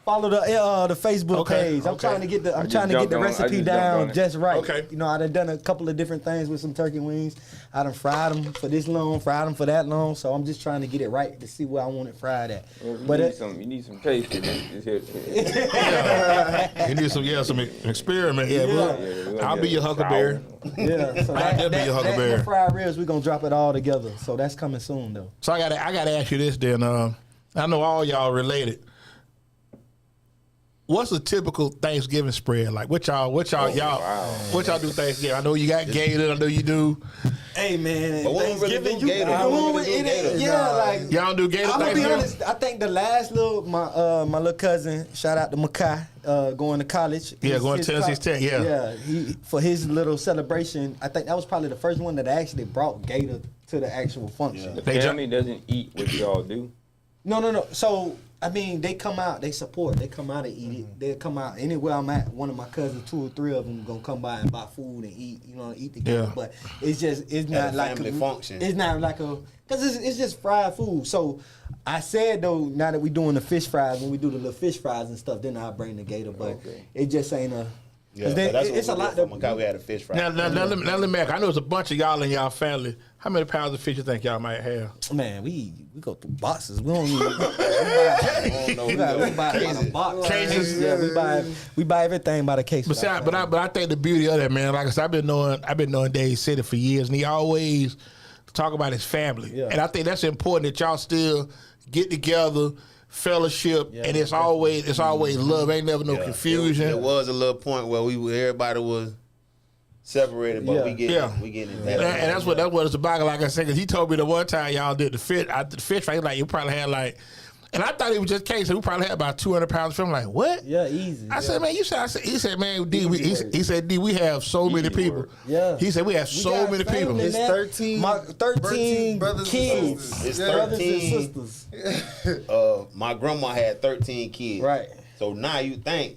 Follow the Facebook Okay, page. I'm okay. trying to get the I just the jumped on recipe it. down just right. Okay. You know, I done a couple of different things with some turkey wings. I done fried them for this long, fried them for that long. So I'm just trying to get it right to see where I want it fried at. Well, you But need some taste in it. It's here. You need some experiment. Yeah, Yeah, I'll be your huckleberry. yeah, so I'll definitely be your huckleberry. that fried ribs, we're gonna drop it all together. So that's coming soon though. So I gotta ask you this then. I know all y'all related. What's a typical Thanksgiving spread like? What y'all do Thanksgiving? I know you got Gator. I know you do. Hey man, But we don't really Thanksgiving, do Gator. We don't really do Gator. yeah, like Y'all don't do Gator I'm gonna be Thanksgiving? honest. I think the last my little cousin, shout out to Makai, going to college. Yeah, going to Tennessee Tech, yeah. Yeah, he for his little celebration. I think that was probably the first one that actually brought Gator to the actual function. The They family doesn't eat what y'all do. No. So I mean, they come out, they support, they come out and eat it. They come out anywhere I'm at. One of my cousins, 2 or 3 of them, gonna come by and buy food and eat. You know, eat together. Yeah. But it's not a like family function. It's not like because it's just fried food. So I said though, now that we doing the fish fries, when we do the little fish fries and stuff, then I'll bring the Gator. But Okay. it just ain't a. Yeah, 'cause then that's it's a lot. to. We had a fish fry. Now let me ask. I know it's a bunch of y'all in y'all family. How many pounds of fish you think y'all might have? Man, we go through boxes. We don't even. we buy by the box. Cases? Yeah, we buy everything by the case. But see, but I think the beauty of that, man, like I said, I've been knowing Dade City for years, and he always talk about his family, Yeah. and I think that's important that y'all still get together, fellowship, and it's always love. Ain't never no confusion. There was a little point where everybody was separated, but we getting it back. And that's what it's about. Like I said, because he told me the one time y'all did the fish fry, like you probably had like, and I thought it was just case. So we probably had about 200 pounds of film. Like what? Yeah, easy. I said, man, he said, man, D, he said, D, we have so many people. Yeah. He said we have so many people. family, It's man. 13 My 13 brothers and kids. sisters. It's Brothers 13. and sisters. My grandma had 13 kids. Right. So now you think.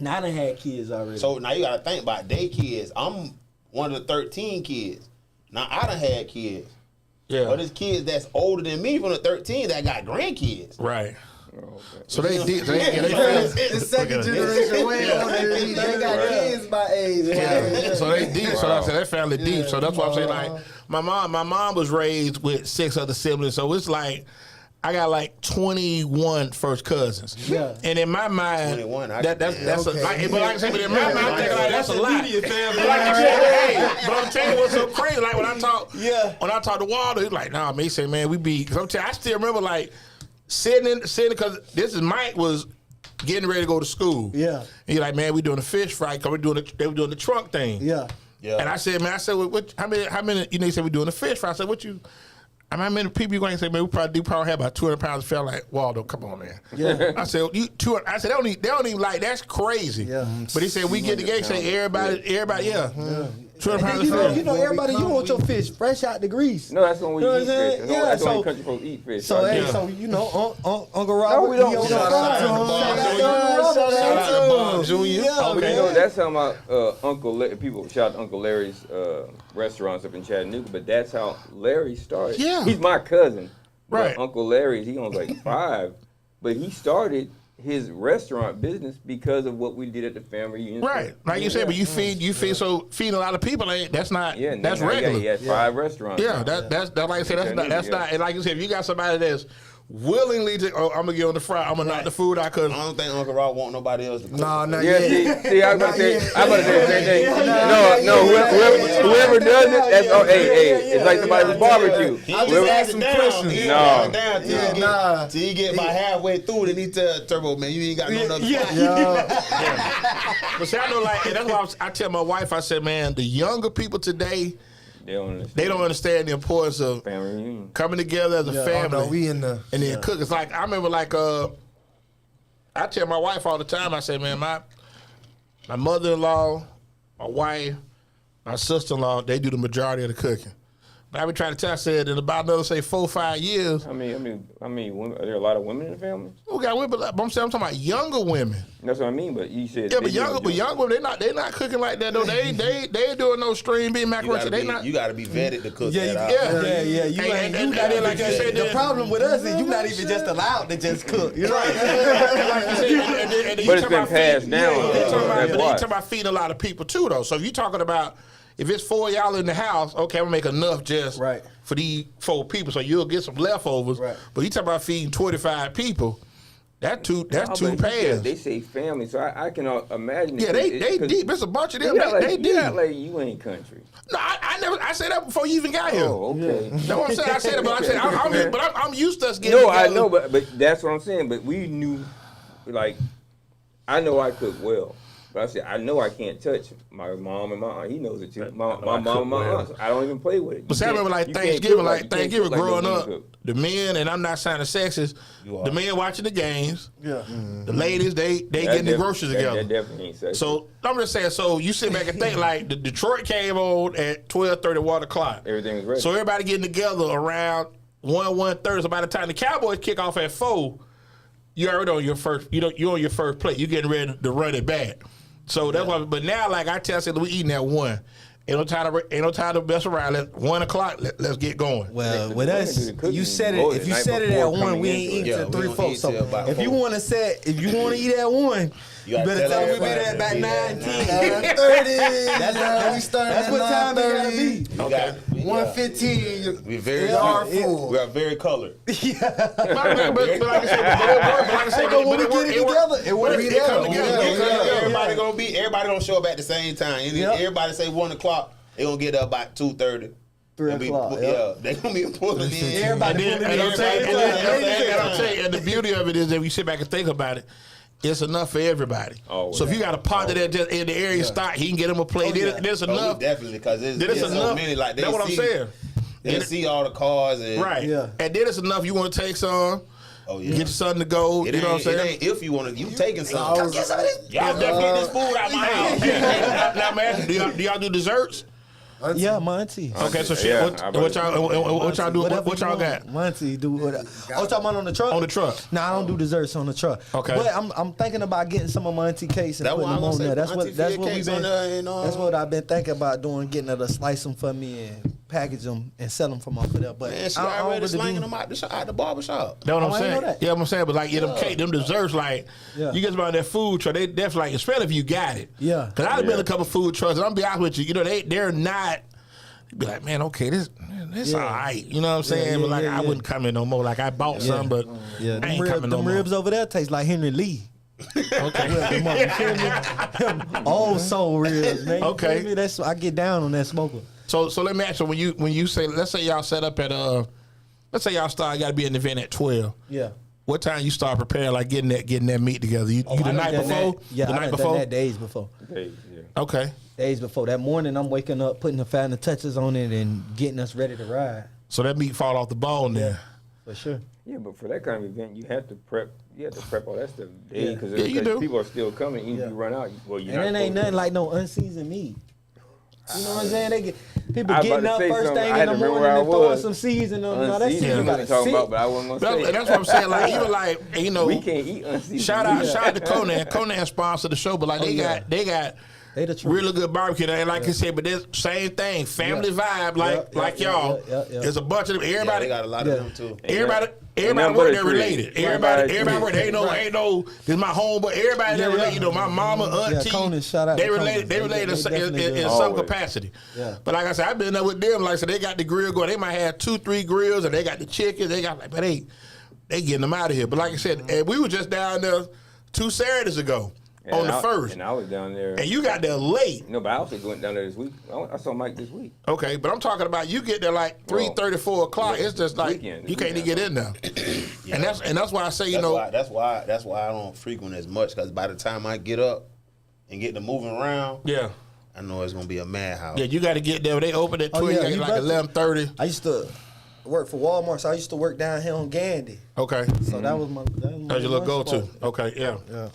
Now I done had kids already. So now you got to think about their kids. I'm one of the 13 kids. Now I done had kids. Yeah. But it's kids that's older than me from the 13 that got grandkids. Right. Oh, okay. So they did. The second generation way on it. They got kids by age. Yeah. So they deep. So I said that family deep. So that's why I'm saying like my mom was raised with 6 other siblings. So it's like I got like 21 first cousins. Yeah. And in my mind, 21, that's okay. but like I said, but in my mind, I think like that's a lot. But I'm telling you what's so crazy. Like when I talk to Walter, he's like, nah, man. He said, man, we be. Cause I'm telling you, I still remember like sitting because this is Mike was getting ready to go to school. Yeah. And he's like, man, we doing a fish fry because they were doing the trunk thing. yeah. Yeah. And I said, man, what, how many, you know, he said we doing a fish fry. I said, how many people you going to say, man, we probably have about 200 pounds of felt like, Waldo, come on, man. Yeah. I said, they don't even like, that's crazy. Yeah. But he said, we get together, say everybody, yeah. 200 pounds of You felt. know, everybody, you want your fish fresh out the grease. No, that's when we You know eat what I'm saying? fish. Yeah, That's so- when country folks eat fish. So, I hey, get it. so you know, Uncle Robert. we don't. he on the Shout front. out to Shout out to Bob Jr. Yeah, Okay, man. no, that's how my Uncle people shout out Uncle Larry's restaurants up in Chattanooga, but that's how Larry started. Yeah. He's my cousin. Right. But Uncle Larry's, he owns like 5, but he started his restaurant business because of what we did at the family reunion. Right. Like you said, but you feed so feeding a lot of people, that's not, Yeah, that's now regular. he has 5 restaurants. Yeah, now. that's like I said, that's not, and like you said, if you got somebody that's willingly to, I'm gonna get on the fry, I'm gonna knock the food out because I don't think Uncle Rob want nobody else to cook. No, not Yeah, yet. see, I was about to say the same thing. No, whoever does it, that's hey, it's like somebody's barbecue. He just just asked some questions. He No. asked down till Yeah, he nah. get, till he get about halfway through, then he tell Turbo, man, you ain't got no other spot. Yo, But see, I know, like, and that's why I tell my wife, I said, man, the younger people today, they don't understand the importance of Family reunion. coming together as a oh, family no, we in the. and then cook. It's like, I remember, like, I tell my wife all the time, I say, man, my mother-in-law, my wife, my sister-in-law, they do the majority of the cooking. But I been trying to tell. I said in about another say 4 or 5 years. I mean, women, are there a lot of women in the family? We got women, but I'm talking about younger women. That's what I mean. But you said Yeah, but younger women, they not cooking like that though. They ain't doing no stream beef macaroni. They not. You gotta be vetted to cook that out. Yeah. You not even like you said, the problem with us is you not even just allowed to just cook. You know what But it's been passed down. You talking about feeding a lot of people too though. So if you talking about if it's 4 of y'all in the house, okay, I'm gonna make enough just for these 4 people, so you'll get some leftovers. Right. But you talking about feeding 25 people, that's two pans. They say family, so I can imagine. Yeah, they deep. There's a bunch of them. They deep. You act like you ain't country. No, I said that before you even got here. Oh, okay. That's what I'm saying. I said it, but I'm used to us getting No, together. I know, but that's what I'm saying. But we knew, like, I know I cook well. But I said, I know I can't touch my mom and my aunt. He knows it too. My mom and my aunt. I don't even play with it. But see, I remember Thanksgiving growing up, the men, and I'm not sounding sexist, the men watching the games, the ladies, they getting the groceries together. That definitely ain't sexist. So I'm just saying, so you sit back and think like the Detroit came on at 12:30, 1 o'clock. Everything was ready. So everybody getting together around 1:30. So by the time the Cowboys kick off at 4, you already on your first, you're on your first plate. You're getting ready to run it back. So that's why. But now, like I tell you, we eating at 1. Ain't no time to mess around. 1 o'clock. Let's get going. Well, with us, you said it. If you set it at 1, we ain't eating till 3, 4. So if you want to eat at 1:00, you better tell me we be there about 9, 10, 30. That's what time it gotta be. Okay. 1:15. We very full. We are very colored. But like I said, when we get it together, it will be there. Everybody gonna show up at the same time. And everybody say 1 o'clock. They gonna get up about 2:30. 3 o'clock. Yeah, they gonna be pulling in. Everybody and I'm telling you, and the beauty of it is that if you sit back and think about it, it's enough for everybody. Oh, so if you got a partner that just in the area stock, he can get him a plate. There's enough. Definitely, because there's enough. so many. Like that's what I'm saying. They see all the cars and and then it's enough. You want to take some. Oh yeah. Get your son to go. You know what I'm saying? It ain't if you want to, you taking some. Y'all definitely get this food out my house. Now, man, do y'all do desserts? Yeah, my auntie. Okay, so what y'all do? What y'all got? My auntie do. What talking about on the truck? On the truck. No, I don't do desserts on the truck. Okay. But I'm thinking about getting some of my auntie cakes and putting them on there. That's what we've been. That's what I've been thinking about doing. Getting her to slice them for me and package them and sell them from off of there. But man, she already slinging them out the barbershop. That's what I'm saying. Yeah, I'm saying, but like them cake, them desserts, like you get about that food truck, they definitely like, especially if you got it. Yeah. Because I've been in a couple food trucks, and I'm be honest with you, they're not. You'd be like, man, okay, this all right. You know what I'm saying? But like, I wouldn't come in no more. Like, I bought some, but I ain't coming no more. Them ribs over there taste like Henry Lee. Okay. Old soul ribs, man. Okay. That's I get down on that smoker. So let me ask you, when you say, let's say y'all set up at let's say y'all got to be in the event at 12. Yeah. What time you start preparing, like getting that meat together? You the night before? Yeah, the I night done before? that days before. Okay. Days before. That morning, I'm waking up, putting the final touches on it, and getting us ready to ride. So that meat fall off the bone then. For sure. Yeah, but for that kind of event, you have to prep. You have to prep all that stuff daily because people are still coming. Even if you run out, well, you're and not. it ain't nothing like no unseasoned meat. You know what I'm saying? People I was getting about up to say first something. thing I had in the to remember morning where and I throwing was. some seasoning on. No, that's Unseasoned, you you gotta talking see. about, but I wasn't gonna say. That's what I'm saying. Like even like we can't eat unseasoned. Shout out to Conan. Conan sponsored the show, but like they got really good barbecue. And like I said, but there's same thing, family vibe, like y'all. There's a bunch of them. Everybody they got a lot of them too. Everybody work there related. Everybody work. Ain't no. This is my home, but everybody there related. You know, my mama, auntie. Conan, shout out they to related. Conan. They related They in some capacity. Yeah. But like I said, I've been there with them. Like I said, they got the grill going. They might have 2-3 grills, and they got the chicken. They got but they getting them out of here. But like I said, and we were just down there 2 Saturdays ago. On the first. And I was down there. And you got there late. No, but I also went down there this week. I saw Mike this week. Okay, but I'm talking about you get there like 3:30, 4 o'clock. It's just like you can't even get in there. And that's why I say, that's why I don't frequent as much, because by the time I get up and get to moving around, I know it's gonna be a madhouse. Yeah, you got to get there. They open at 12, like 11:30. I used to work for Walmart, so I used to work down here on Gandy. Okay. So that was my That's your little go-to. Okay, yeah.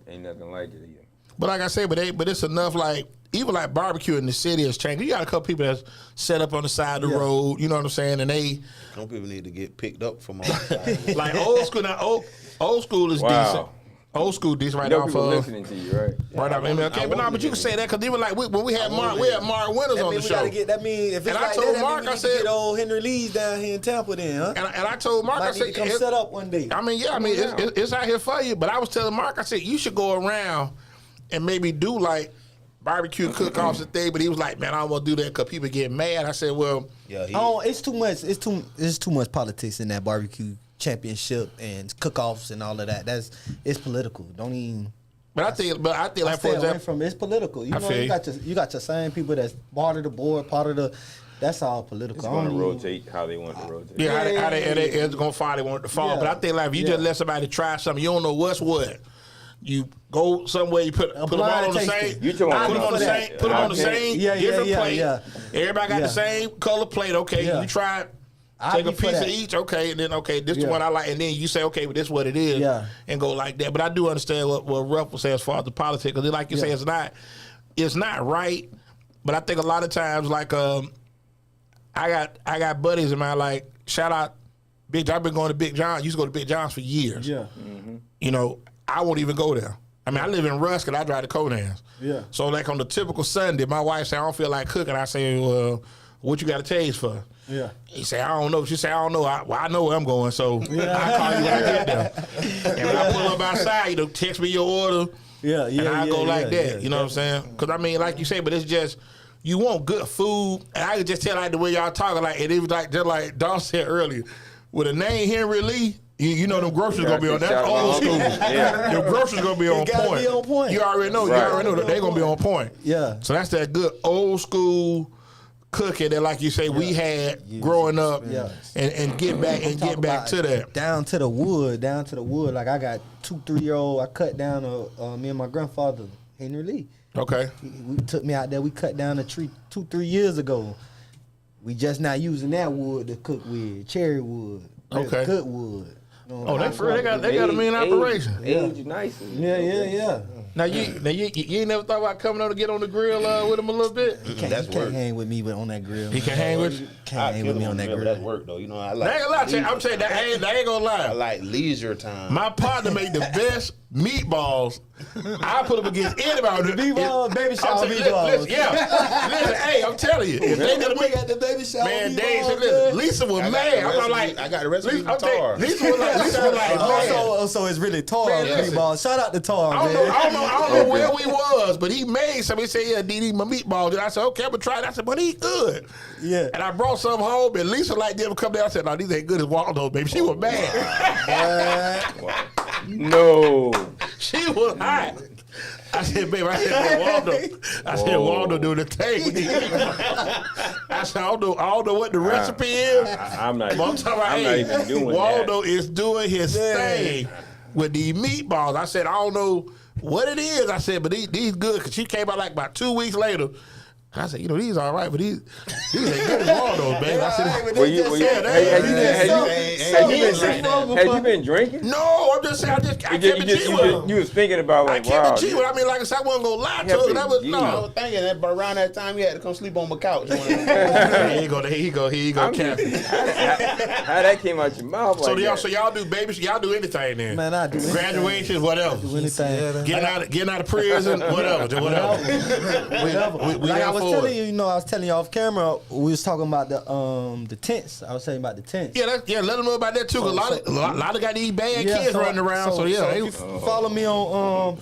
Ain't nothing like it either. But like I said, but it's enough. Like even like barbecue in the city has changed. You got a couple people that's set up on the side of the road. You know what I'm saying? And they some people need to get picked up from all sides. like old school. Now old school is decent. Old school decent right off. Listening to you, right? Right off MLK. But you can say that because even like when we had Mark Winters on the show. That mean if it's and like I told that, Mark, we need I said, to get old Henry Lee's down here in Tampa then, huh? And I told Mark, I said, need to come set up one day. I mean, it's out here for you. But I was telling Mark, I said you should go around and maybe do like barbecue cook-offs and thing. But he was like, man, I don't want to do that because people get mad. I said, well, it's too much. It's too much politics in that barbecue championship and cook-offs and all of that. It's political. Don't even. But I think like for example, it's political. You got your same people that's part of the board, part of the. That's all political. It's going to rotate how they want to rotate. Yeah, how it's going to fall. They want it to fall. But I think like if you just let somebody try something, you don't know what's what. You go somewhere, you put them all on the same. Put them on the same different plate. Yeah. Everybody got the same color plate. Okay, you try. Take a piece of each, okay, and then this is what I like, and then you say, okay, but this is what it is, and go like that. But I do understand what Ruff was saying as far as the politics, because like you say, it's not right. But I think a lot of times, like I got buddies of mine, like shout out Big John. I've been going to Big John. Used to go to Big John's for years. Yeah, you know, I won't even go there. I mean, I live in Rusk and I drive to Conan's. Yeah. So like on the typical Sunday, my wife say I don't feel like cooking. I say, well, what you got a taste for? Yeah. He say, I don't know. She say, I don't know. I know where I'm going, so I call you when I get there. And when I pull up outside, text me your order. And I go like that. You know what I'm saying? Because I mean, like you say, but it's just you want good food, and I can just tell like the way y'all talking, like it was like just like Don said earlier, with a name Henry Lee. You know them groceries gonna be on that old school. Them groceries gonna be on point. Be on point. You already know. You already know they gonna be on point. Yeah. So that's that good old school cooking that, like you say, we had growing up, and get back to that. Down to the wood. Like I got 2-3-year-old. I cut down me and my grandfather, Henry Lee. Okay. We took me out there. We cut down a tree 2-3 years ago. We just not using that wood to cook with, cherry wood. Okay. Good wood. That's for they got a mean operation. Age nice. Yeah. Now you ain't never thought about coming on to get on the grill with him a little bit? He can't hang with me on that grill. He can hang with you? Can't hang with me on that grill. That's work though. You know, I like. I'm saying that ain't gonna lie. I like leisure time. My partner made the best meatballs. I put them against anybody. Meatballs, baby shower meatballs. Listen, hey, I'm telling you, if they did the baby shower man, Dade said, listen, Lisa was mad. I'm like, I got the recipe for tar. Lisa was like, so it's really tar meatballs. Shout out to Tar. I don't know where we was, but he made some. He said, yeah, DD, my meatballs. And I said, okay, I'm gonna try it. I said, but he good. Yeah. And I brought some home, and Lisa like them come down. I said, no, these ain't good as Waldo, baby. She was mad. No. She was hot. I said, babe, Waldo doing the thing. I said, I don't know what the recipe is. I'm not even doing Waldo is doing his thing with these meatballs. I said, I don't know what it is. I said, but these good, because she came out like about 2 weeks later. I said, these all right, but these ain't good as Waldo's, baby. I said, have you been drinking? No, I'm just saying, I kept it cheap with him. You was thinking about like, I kept it cheap with him. I mean, like I said, I wasn't going to lie to him. I was thinking that around that time you had to come sleep on my couch. Here you go, Captain. How that came out your mouth so y'all do babies, y'all do anything then? Man, I do graduations, whatever. I do anything. Getting out of prison, whatever. I was telling you off camera, we was talking about the tents. I was telling you about the tents. Yeah, let them know about that too. A lot of got these bad kids running around. So follow me on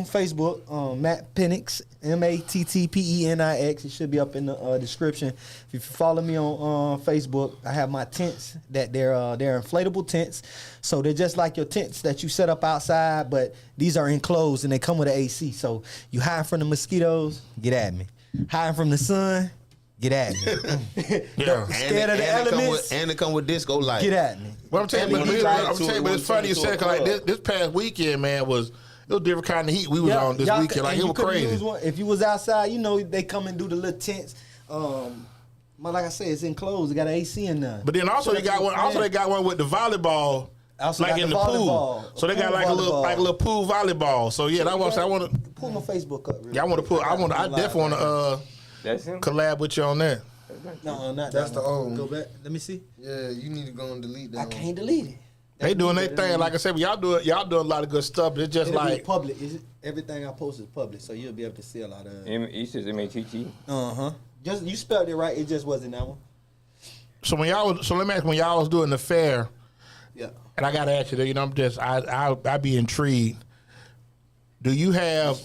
Facebook, Matt Penix, MATTPENIX. It should be up in the description. If you follow me on Facebook, I have my tents that they're inflatable tents. So they're just like your tents that you set up outside, but these are enclosed and they come with an AC. So you hide from the mosquitoes, get at me. Hiding from the sun, get at me. Scared of the elements, and they come with disco light. Get at me. Well, I'm telling you, but it's funny you said, because like this past weekend, man, it was different kind of heat we was on this weekend. Like it was crazy. If you was outside, they come and do the little tents. Like I said, it's enclosed. It got an AC in there. But then also they got one with the volleyball. Like in the pool, so they got like a little pool volleyball. So yeah, that's what I want to. Pull my Facebook up. Yeah, I definitely want to That's him. collab with you on that. No, not That's that the one. old one. Go back. Let me see. Yeah, you need to go and delete that I one. can't delete it. They doing their thing. Like I said, y'all doing a lot of good stuff. But it's just It'll be like public. Everything I post is public, so you'll be able to see a lot of it. He says M-A-T-T. Just you spelled it right. It just wasn't that one. so let me ask, when y'all was doing the fair, Yeah. and I gotta ask you, you know, I be intrigued. Do you have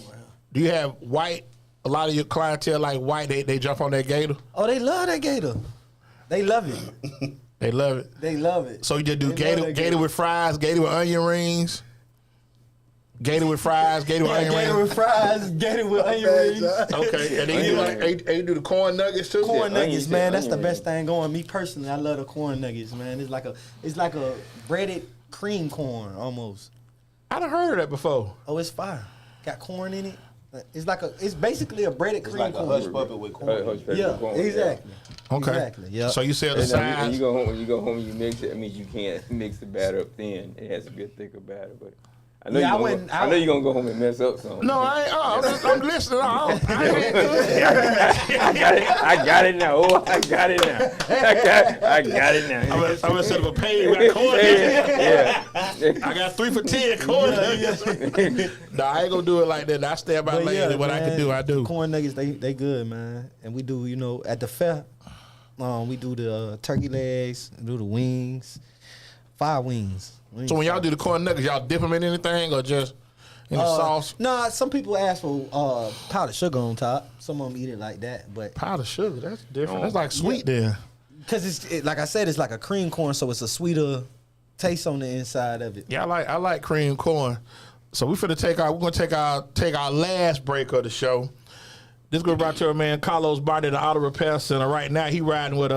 white? A lot of your clientele like white. They jump on that gator. Oh, they love that gator. They love it. They love it. They love it. So you just do They love that gator with fries, gator with onion rings, gator with fries, gator with onion Gator rings. with fries, gator with onion rings. Okay, and then you do the corn nuggets too. Corn Yeah, nuggets, onion- man. That's the onion best thing going. Me personally, I love the corn nuggets, man. It's like a breaded cream corn almost. I done heard of that before. Oh, it's fire. Got corn in it. It's basically a breaded It's cream like a corn. hush puppet with corn. Hush pepper Yeah, corn, exactly. Okay. Exactly. Yeah. So you sell the And size. when you go home, and you mix it. I mean, you can't mix the batter up thin. It has to be a thicker batter. But I know I know you're gonna go home and mess up some. No, I ain't. I'm listening. I I got it now. Oh, I got it now. I got it now. I'm gonna set up a page. We got corn nuggets. Yeah. I got 3 for $10 corn nuggets. No, I ain't gonna do it like that. I stay by lane. What I can do, I do. Corn nuggets, they good, man. And we do, at the fair, we do the turkey legs, do the wings, 5 wings. So when y'all do the corn nuggets, y'all dip them in anything or just in the sauce? Nah, some people ask for powdered sugar on top. Some of them eat it like that, but Powdered sugar, that's different. That's like sweet then. because like I said, it's like a cream corn, so it's a sweeter taste on the inside of it. Yeah, I like cream corn. So we're gonna take our last break of the show. This goes brought to our man Carlos Barney, the Auto Repair Center. Right now he riding with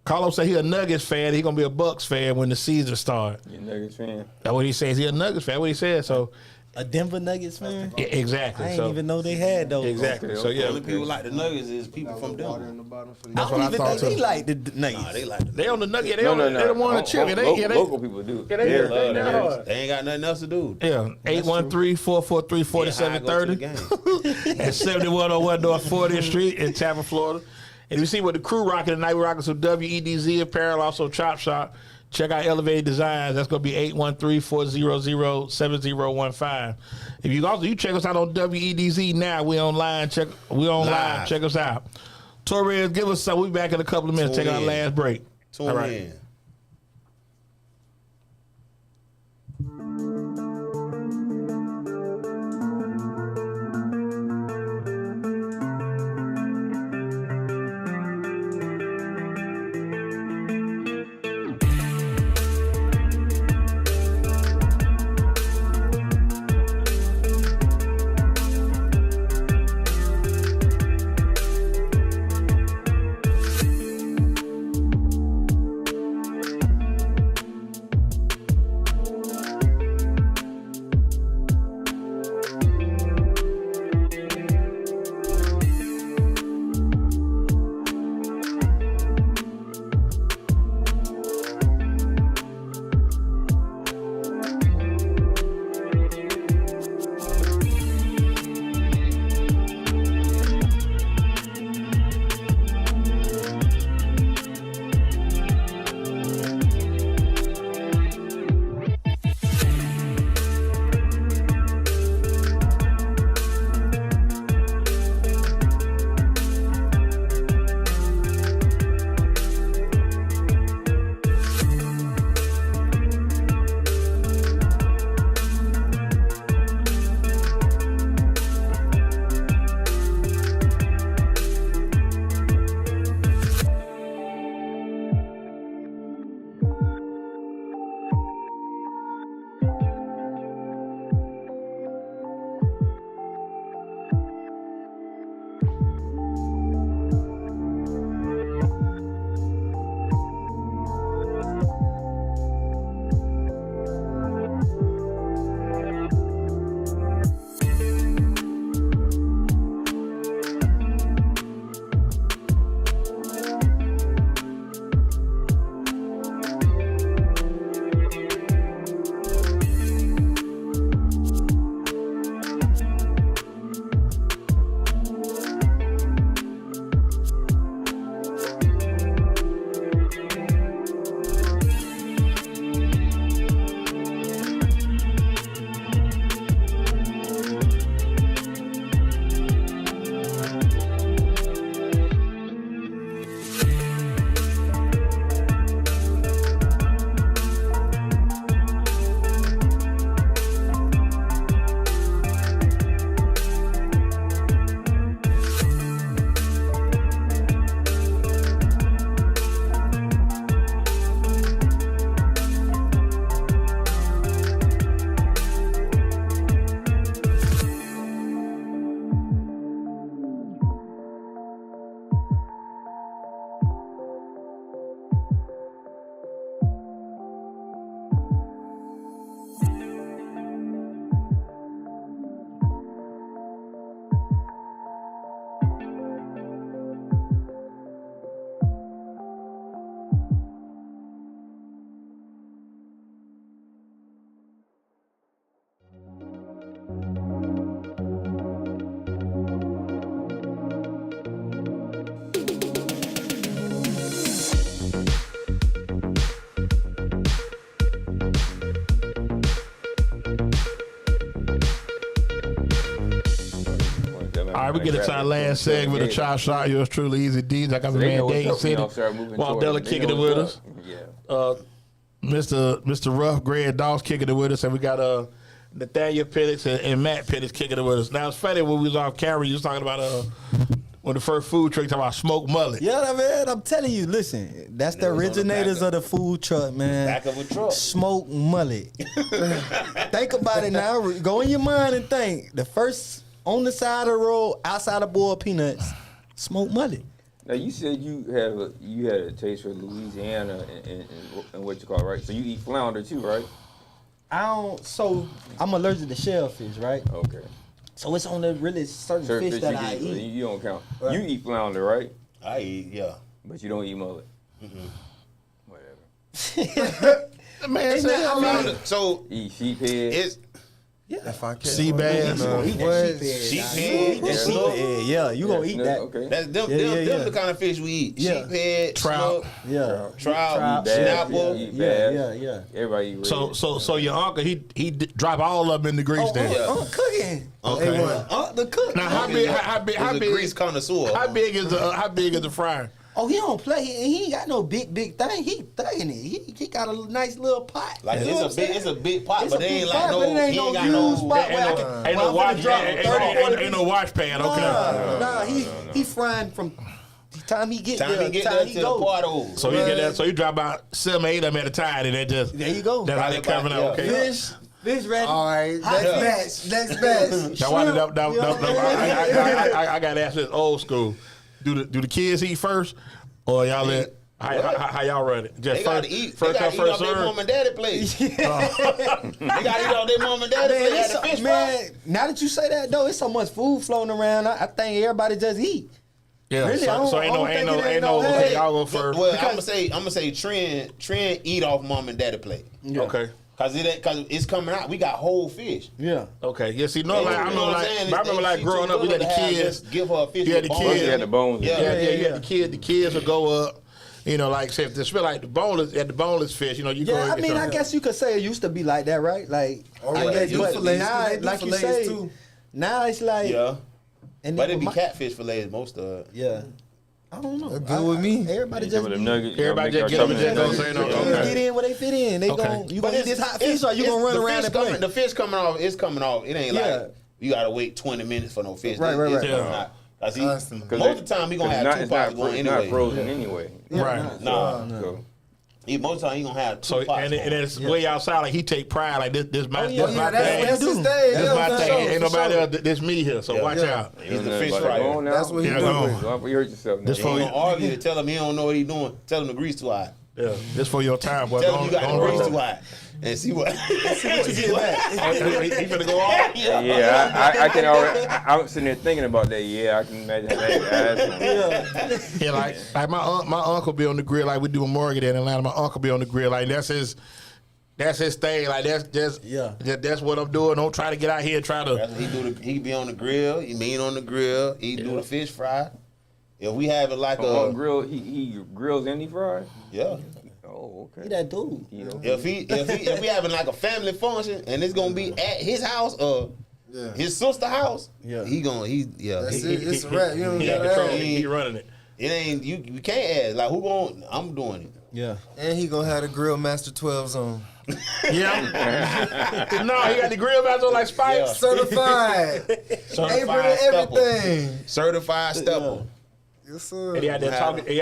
Carlos said he a Nuggets fan. He gonna be a Bucks fan when the season start. You Nuggets fan? That's what he says. He a Nuggets fan. What he said. So A Denver Nuggets fan? yeah, exactly. I didn't even know they had those. Exactly. So The yeah, only people like the Nuggets is people from Water Denver. in the bottom for That's I what don't I even thought think they too. like the Nuggets. Nah, they like the they on the Nuggets. They No, on no, the no. they don't want to chill. Local people do. Yeah, they Love they the hard. Nuggets. They ain't got nothing else to do. Yeah, 813-443-4730 at 7101 North 40th Street in Tampa, Florida. And if you see what the crew rocking tonight, we're rocking some WEDZ apparel, also Chop Shop. Check out Elevated Designs. That's going to be 813-400-7015. If you check us out on WEDZ now. We online. We on live. Check us out. Torres, give us some. We'll be back in a couple of minutes. Tune Take our in. last break. Tune in. we get into our last segment of Chop Shot. Yours truly, EZDZ. I got my man Dade City. Wandela kicking it with us. Yeah. Mr. Ruff, Greg Doss kicking it with us, and we got Nathaniel Penix and Matt Penix kicking it with us. Now it's funny when we was off camera, you was talking about when the first food truck talking about smoked mullet. Yeah, man, I'm telling you, listen, that's the originators of the food truck, man. Back of a truck. Smoked mullet. Think about it now. Go in your mind and think. The first on the side of the road, outside of boiled peanuts, smoked mullet. Now you said you had a taste for Louisiana and what you call it, right? So you eat flounder too, right? So I'm allergic to shellfish, right? Okay. So it's only really certain fish that I eat. You don't count. Right. You eat flounder, right? I eat, yeah. But you don't eat mullet. Whatever. Man, so eat sheephead. It's If I can. sea bass. sheephead. Yeah, you gonna eat that. Okay. That's them the kind of fish we eat. Yeah. Sheephead, Trout. Yeah. trout, Bass, snapper. eat Yeah, bass. yeah. Everybody eat red. So your uncle he drop all of them in the grease then. Cooking. Okay. The cook. Now how He's a big grease connoisseur. how big is the fryer? Oh, he don't play. He ain't got no big thing. He thugging it. He got a nice little pot. Like You know it's a big pot, It's but a they big ain't pot, like no. but it ain't He ain't no got huge no. spot where I can- Ain't no watch ain't no watch pan. Okay. Nah, he frying from the time he get Time there. he get time there he to the go. portals. So you get that. So you drop about 7 or 8 of them at a time, and that just There you go. that's how they coming out. Okay. Fish ready. All right, Hot next match. Now, I got to ask this old school. Do the kids eat first, or y'all let how y'all run it? Just They gotta eat. They first gotta come, eat first off their serve. mom and daddy plate. They gotta eat off their mom and daddy plate at the fish fry. Man, now that you say that though, it's so much food floating around. I think everybody just eat. Yeah, Really, so ain't no. Okay, y'all go first. Well, I'm gonna say Trent eat off mom and daddy plate. Yeah. Okay. Cause it's coming out. We got whole fish. Yeah. Okay. Yeah. See, You know what I'm saying? I remember like growing up, we had the kids. Give her a fish. You had the with kids. bones. You had the bones. Yeah. You had the kids. The kids would go up. You know, like say if they smell like the boneless fish. You know, you go. Yeah, I mean, I guess you could say it used to be like that, right? Like, I guess, do but fillets, now, they do like you fillets say, too. now it's like, Yeah. and But then it'd be my- catfish fillets most of it. Yeah. I don't know. Good with me. Everybody Some just of them eat. nuggets. Everybody just get them and just go say no. Get in where they fit in. They gon' you gonna eat this hot fish or you gonna run around and play? The fish coming off. It's coming off. It ain't Yeah. like you gotta wait 20 minutes for no fish. Right. It's Yeah. coming out. Cause most of the time he gonna It's have not- two it's pots not- going it's not anyway. frozen anyway. Right. Nah. So, Most of the time he gonna have two So pots. and going. it's way outside. Like he take pride. Like this my yeah, this my that's thing. his thing. This Yeah, my for thing. sure, Ain't for nobody sure. else. This me here. So watch out. He's the you fish know, fryer. go on now. That's what he Yeah, doing. go on. Go on, you hurt yourself. This Now. for He you. gonna argue to tell him he don't know what he doing. Tell him the grease too hot. Yeah. This for your time, boy. Tell him you got the Don't grease roll. too hot. And see what see what He finna go off. Yeah, I can already. I'm sitting there thinking about that. Yeah, I can imagine that. Yeah, like my uncle be on the grill. Like we do a mortgage in Atlanta. My uncle be on the grill. Like that's his thing. Like that's what I'm doing. Don't try to get out here and try to. That's what he be on the grill. He mean on the grill. He do the fish fry. If we have it like On a grill, he grills and he fries. yeah. Oh, He okay. that dude. You know. If we having like a family function and it's gonna be at his house or his sister house, Yeah. he That's it. It's a wrap. You don't He got control. that. He running it. it ain't you can't ask like who going I'm doing it. Yeah. And he gonna have the Grill Master 12s on. Yeah. No, he got the grill back on like spikes. Yeah. Certified. Apron Certified and stepper. everything. Certified stepper. Yes, sir. And he had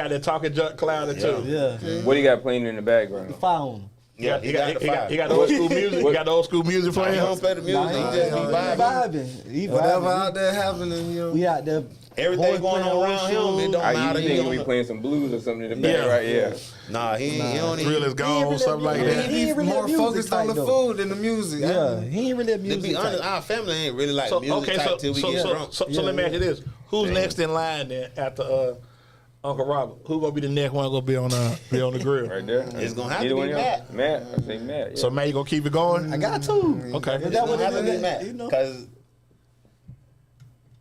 that talking junk cloud too. Yeah. What do you got playing in the background? Found. Yeah, He got the old school music. He got the old school music He playing. don't play the music. He just be vibing. He Whatever vibing. out there happening, you know. We out there. Everything Boy going playing on around old him, it don't I matter. you He think we don't, playing some blues or something in the back, Yeah. right? Yeah. nah, he don't Grill is even. gone, something like that. He ain't really More a music focused on the type, though. food than the music. Yeah, he ain't really a To music be honest, type. our family ain't really like So music type till we get drunk. so let me ask you this: who's next in line then after Uncle Robert? Who gonna be the next one gonna be on the grill? Right there. It's gonna have Either to be one of y'all? Matt. Matt. I say Matt. Yeah. So man, you gonna keep it going? I got to. Okay. Is It's that gonna what have to it be is? Matt. You know? Cause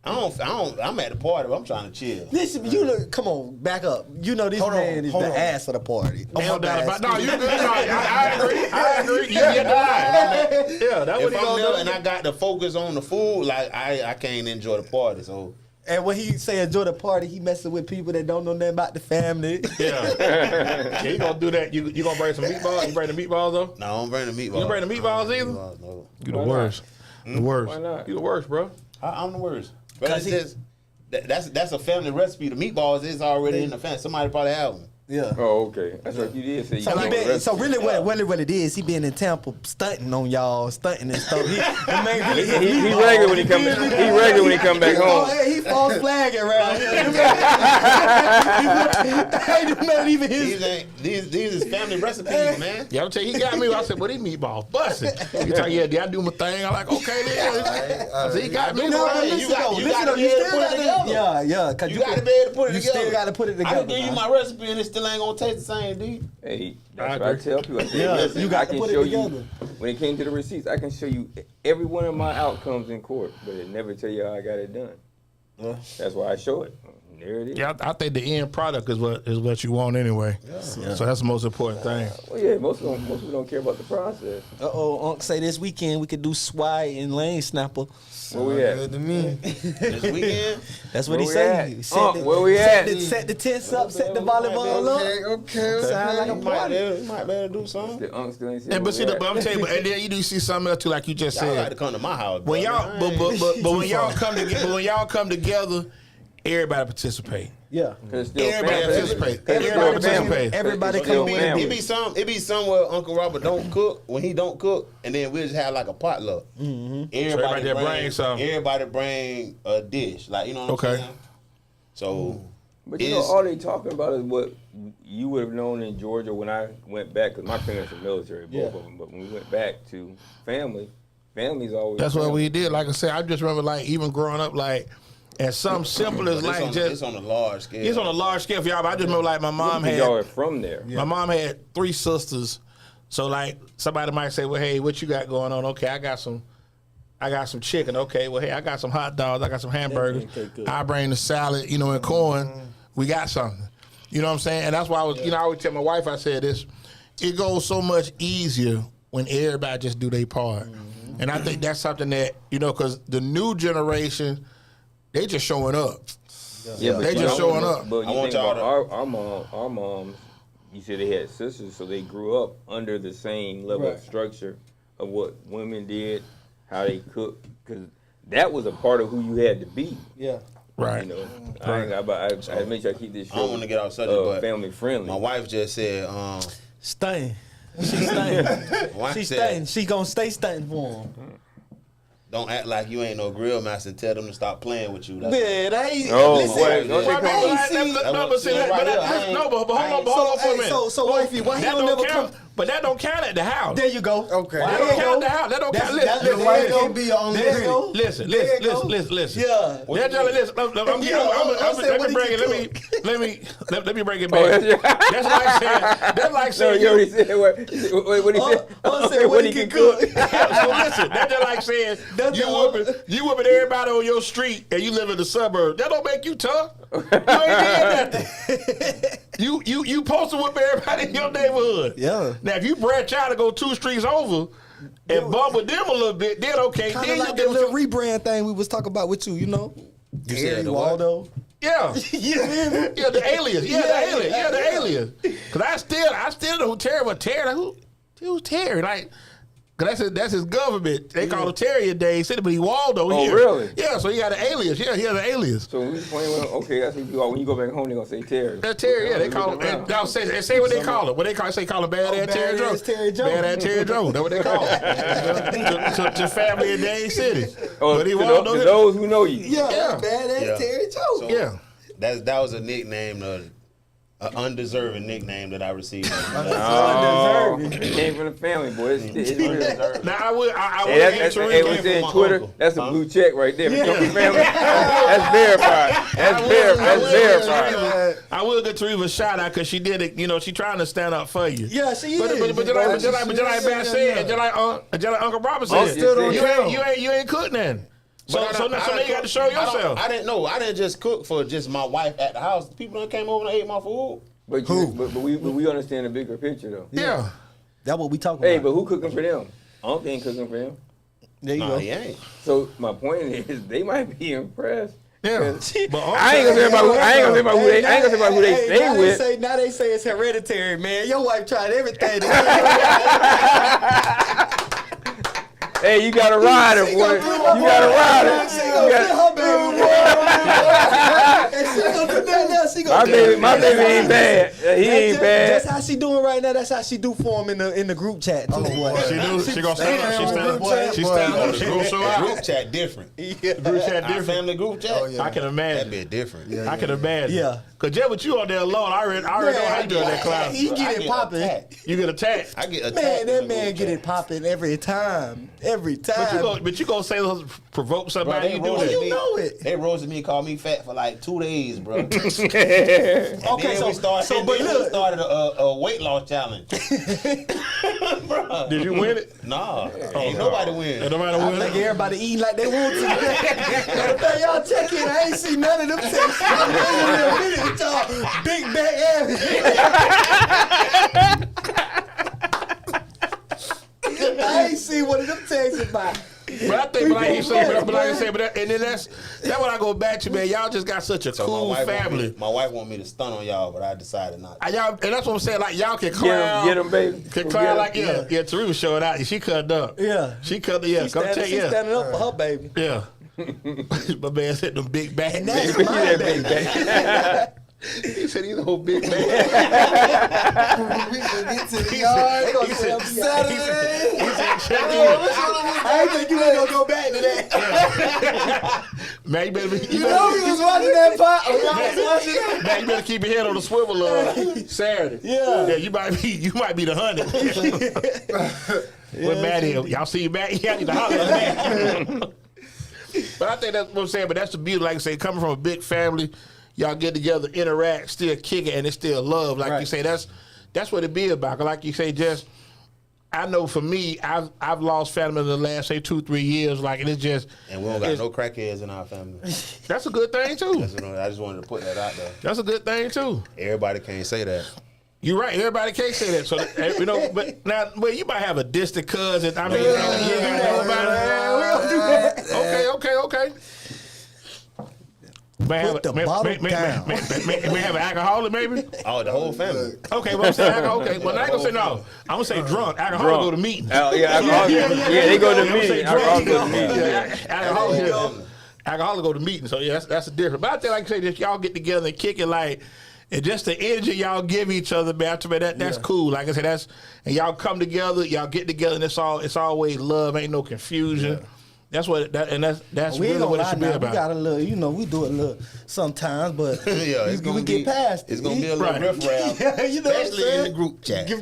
I'm at the party, but I'm trying to chill. Listen, you look. Come on, back up. You know this man is the ass of the party. No doubt about. No, you good? No, I agree. I agree. You get the line. Yeah, that's what If he I'm gonna there do. and I got to focus on the food, like I can't enjoy the party. So And when he say enjoy the party, he messing with people that don't know nothing about the family. Yeah, you gonna do that? You gonna bring some meatballs? You bring the meatballs though? No, I don't bring the meatballs. You bring the meatballs either? No. You the worst. The worst. Why not? You the worst, bro. I'm the worst. But it's just that's a family recipe. The meatballs is already in the family. Somebody probably have them. Yeah. Oh, okay. That's what you did say. So really, what it is, he been in Tampa stunting on y'all, stunting and stuff. He regular when he come. He regular when he come back home. He false flagging around here. Ain't man even his. These is family recipes, man. Yeah, I'm telling you, he got me. I said, "What these meatballs busting?" He tell you, "Yeah, did I do my thing?" I'm like, "Okay, then." I said, "He got me." You got to be able to put it together. Yeah, because You got to be able to put it you together. still got to put it together. I can give you my recipe and it still ain't gonna taste the same, D. Hey, that's what I tell people. I say, Yeah, listen, you got I to can put it show together. you when it came to the receipts. I can show you every one of my outcomes in court, but it never tell you how I got it done. That's why I show it. There it is. Yeah, I think the end product is what you want anyway. Yeah. So that's the most important thing. Well, yeah, most people don't care about the process. Unc say this weekend we could do swai and lane snapper. Where we at? Good to me. This weekend, That's what Where he we say. at? Where we at? Set the tents up, set the volleyball up. Okay. Sound like a you might party. be able to do something. The unc still ain't said And but see, where we but at. I'm telling you, and then you do see something else too, like you just Y'all like to said. come to my house. When brother. y'all, but when y'all come together, everybody participate. Yeah. Cause it's still Everybody family. participate. Cause it's Everybody still family. participate. Everybody It's still come in. family. It be somewhere Uncle Robert don't cook when he don't cook, and then we just have like a potluck. Everybody there bring something. Everybody bring a dish, like you know what I'm saying. So, But you know, all they talking about is what you would have known in Georgia when I went back, because my parents are military, both of them. But when we went back to family's always. That's what family. we did. Like I said, I just remember like even growing up, like as something simple as like it's on a large scale. It's on a large scale for y'all. But I just remember like my mom had. Y'all are from there. My mom had 3 sisters, so like somebody might say, "Well, hey, what you got going on?" Okay, I got some chicken. Okay, well, hey, I got some hot dogs. I got some hamburgers. I bring the salad, and corn. We got something. You know what I'm saying? And that's why I was, I always tell my wife, I said this, it goes so much easier when everybody just do their part. And I think that's something that, because the new generation, they just showing up. Yeah, but They you just know, showing up. But I you want think about y'all our moms, you said they had sisters, so they grew up under the same level of structure of what women did, how they cooked, because that was a part of who you had to be. Yeah. Right. I make sure I keep this show I don't want to get off subject, but family friendly. my wife just said, Stunting. She's stunting. my wife She's said, stunting. She gonna stay stunting for him. don't act like you ain't no grill master. Tell them to stop playing with you. That's Man, I ain't. Oh, listen, wait, don't why they come ain't back? seen- But hold on for a minute. So wifey, why he That don't don't never count. come? But that don't count at the house. There you go. Okay. That There don't you count at go. the house. That don't count. That's- Listen, that's- there you can't be your own There you go. Listen. There you go. Listen. Yeah. That jelly, listen. Let me bring it. Let me bring it back. That's like saying. You already said what he said. What he can cook. So listen, that's just like saying you whooping everybody on your street and you live in the suburb. That don't make you tough. You ain't did nothing. You supposed to whip everybody in your neighborhood. Yeah. Now if you branch out and go 2 streets over and bump with them a little bit, then okay. Kind Then of like you that little rebrand thing we was talking about with you, You said Harry the what? Waldo. Yeah. You hear me? Yeah, the alias. Yeah, the alias. Cause I still know who Terry was. Terry, like, who's Terry? Like, cause that's his government. They call him Terry in Dade City, but he Waldo here. Oh, really? Yeah, so he got an alias. Yeah, he has an alias. So we playing with okay, that's what you are. When you go back home, they're gonna say Terry. That's Terry, yeah. They call him. And now say what they call him. What they call? Say call him Bad Ass Terry Jones. Terry Jones. Bad Ass Terry Jones. That's what they call him. to family in Dade City. Oh, But he to Waldo. those who know you. Yeah, badass Yeah. Terry Jones. So, Yeah. That was a nickname, an undeserving nickname that I received. Oh, it came from the family, boy. It's real. Now I would Hey, answer hey, it. what's from in my Twitter? uncle. That's a blue check right there. From the family. That's verified. That's verified. I will get Teresa a shout out because she did it. She trying to stand up for you. Yeah, she But is. just like Bass said, just like Uncle Robert said, still don't you ain't cooked nothing. So now you got to show yourself. I didn't know. I didn't just cook for just my wife at the house. People that came over and ate my food. But we understand the bigger picture though. Yeah. That's what we talking Hey, about. but who cooking for them? Unc ain't cooking for them. There you Nah, go. he ain't. So my point is, they might be impressed Yeah. But I ain't gonna say about who they stay with. Now they say it's hereditary, man. Your wife tried everything. Hey, you gotta ride her, boy. You gotta ride her. My baby ain't bad. He ain't bad. That's how she doing right now. That's how she do for him in the group chat too. She gonna stand up. She stand up. She gonna show out. Group chat different. Group chat Our different. family group chat. I can imagine. That be different. I can imagine. Yeah. Cause just with you on there alone, I already know how you doing that clown. He get it popping. You get attacked. I get attacked. Man, that man get it popping every time. Every time. But you gonna say provoke somebody? Bro, you do that. You know it. They roasted me and called me fat for like 2 days, bro. Okay, We started a weight loss challenge. Did you win it? Nah, ain't nobody win. Ain't nobody I win think it? everybody eating like they want to. Hey, y'all check in. I ain't seen none of them texts. With y'all big back ass. I ain't seen one of them texts about. But I think, like I said, and then that's what I go back to, man. Y'all just got such a cool family. My wife want me to stun on y'all, but I decided not to. And that's what I'm saying. Like y'all can clown, Get him, baby. can clown like Tariq was showing out. She cut up. Yeah. She cut up. Yeah, She's standing up for her baby. Yeah. My man said them big back. And that's my baby. He said he's a whole big man. We gonna get to the yard. He said Saturday. I ain't think you ain't gonna go back to that. Man, you better be. You know he was watching that pot. Man, you better keep your head on the swivel Saturday. Yeah. You might be the honey. What Matt is? Y'all see Matt? He had to holler at Matt. But I think that's what I'm saying. But that's the beauty, like I say, coming from a big family, y'all get together, interact, still kick it, and it's still love. Like you say, that's what it be about. Like you say, just I know for me, I've lost family in the last, say, 2-3 years. Like, and it's just. And we don't got no crackheads in our family. That's a good thing, too. I just wanted to put that out there. That's a good thing, too. Everybody can't say that. You're right. Everybody can't say that. So, but now, you might have a distant cousin. I mean, you ain't got nobody. We don't do that. Okay. May have an alcoholic, maybe? Oh, the whole family. Okay, well, I'm saying alcohol. Okay, well, I ain't gonna say no. I'm gonna say drunk. Alcoholic go to meetings. They go to meetings. Alcoholic go to meetings. So, yeah, that's a difference. But I think, like I say, just y'all get together and kick it like, and just the energy y'all give each other, man, that's cool. Like I said, and y'all come together, y'all get together, and it's always love, ain't no confusion. Yeah. That's what that's really what it should be about. We got a little, we do it a little sometimes, but we get past it. It's gonna be a little riff raff, especially in the group chat. But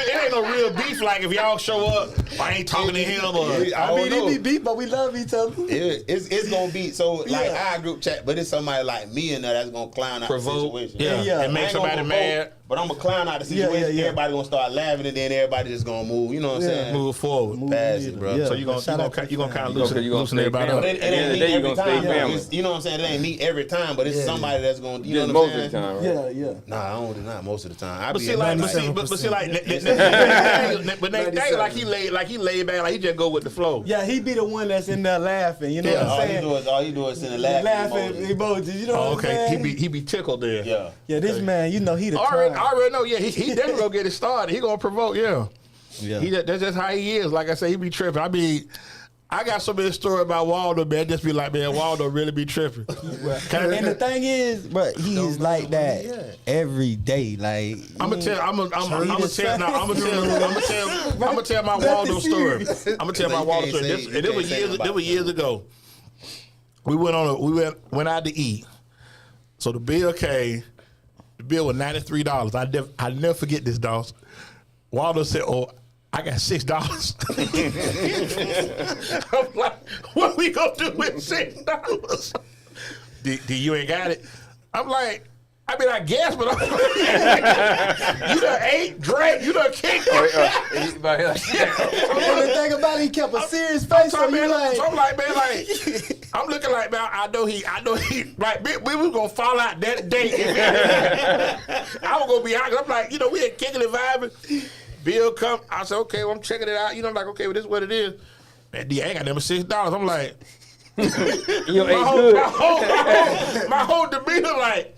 it ain't no real beef. Like if y'all show up, I ain't talking to him. It be beef, but we love each other. It's gonna be like our group chat, but it's somebody like me in there that's gonna clown out the situation. And make somebody mad. But I'm gonna clown out the situation. Everybody gonna start laughing, and then everybody just gonna move. You know what I'm saying? Move forward, pass it, bro. So you gonna kind of loosen everybody up. It ain't me every time. You know what I'm saying? It ain't me every time, but it's somebody that's gonna. You know what I'm saying? Most of the time, right? Yeah. Nah, I don't deny most of the time. But Nathaniel, like he laid back, like he just go with the flow. Yeah, he be the one that's in there laughing. You know what I'm saying? All he do is send a laughing emojis. You know what I'm saying? He be tickled there. Yeah, this man, he the I already know. Yeah, he definitely gonna get it started. He gonna provoke. Yeah. That's just how he is. Like I say, he be tripping. I mean, I got so many stories about Waldo, man. Just be like, man, Waldo really be tripping. And the thing is, bro, he's like that every day. Like I'm gonna tell my Waldo story. I'm gonna tell my Waldo story. This was years ago. We went out to eat. So the bill came. The bill was $93. I never forget this, dog. Waldo said, "Oh, I got $6." I'm like, "What we gonna do with $6? Do you ain't got it?" I'm like, I guess, but I'm like, you done ate, drank, you done kicked. The thing about it, he kept a serious face. I'm like, man, I'm looking like, man, I know he, right, we was gonna fall out that day. I was gonna be out, I'm like, we had kicking and vibing. Bill come, I said, okay, well, I'm checking it out. I'm like, okay, well, this is what it is. Man, D, I ain't got them $6. I'm like, My whole demeanor like,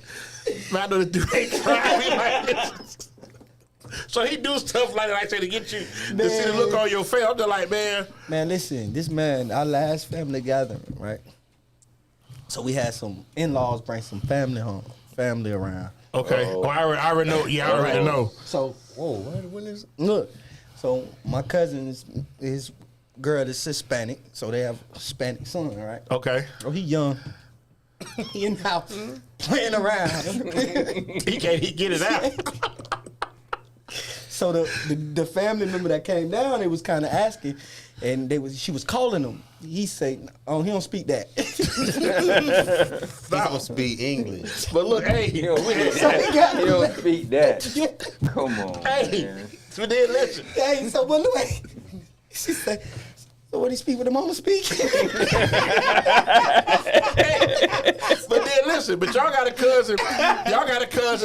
man, I know this dude ain't trying me like this. So he do stuff like that, like I say, to get you to see the look on your face. I'm just like, man. Man, listen, this man, our last family gathering, right? So we had some in-laws bring some family around. Okay. Oh, I already know. Yeah, I already know. So, when is? Look, so my cousin his girl is Hispanic, so they have a Hispanic son, right? Okay. Oh, he young. He in the house playing around. He can't get it out. So the family member that came down, they was kind of asking, and she was calling him. He said, "Oh, he don't speak that." I don't speak English. But look, hey, He don't speak that. Come on, hey, man. so then listen. Hey, so but look, she said, "So what he speak with the mama speak?" But then listen, but y'all got a cousin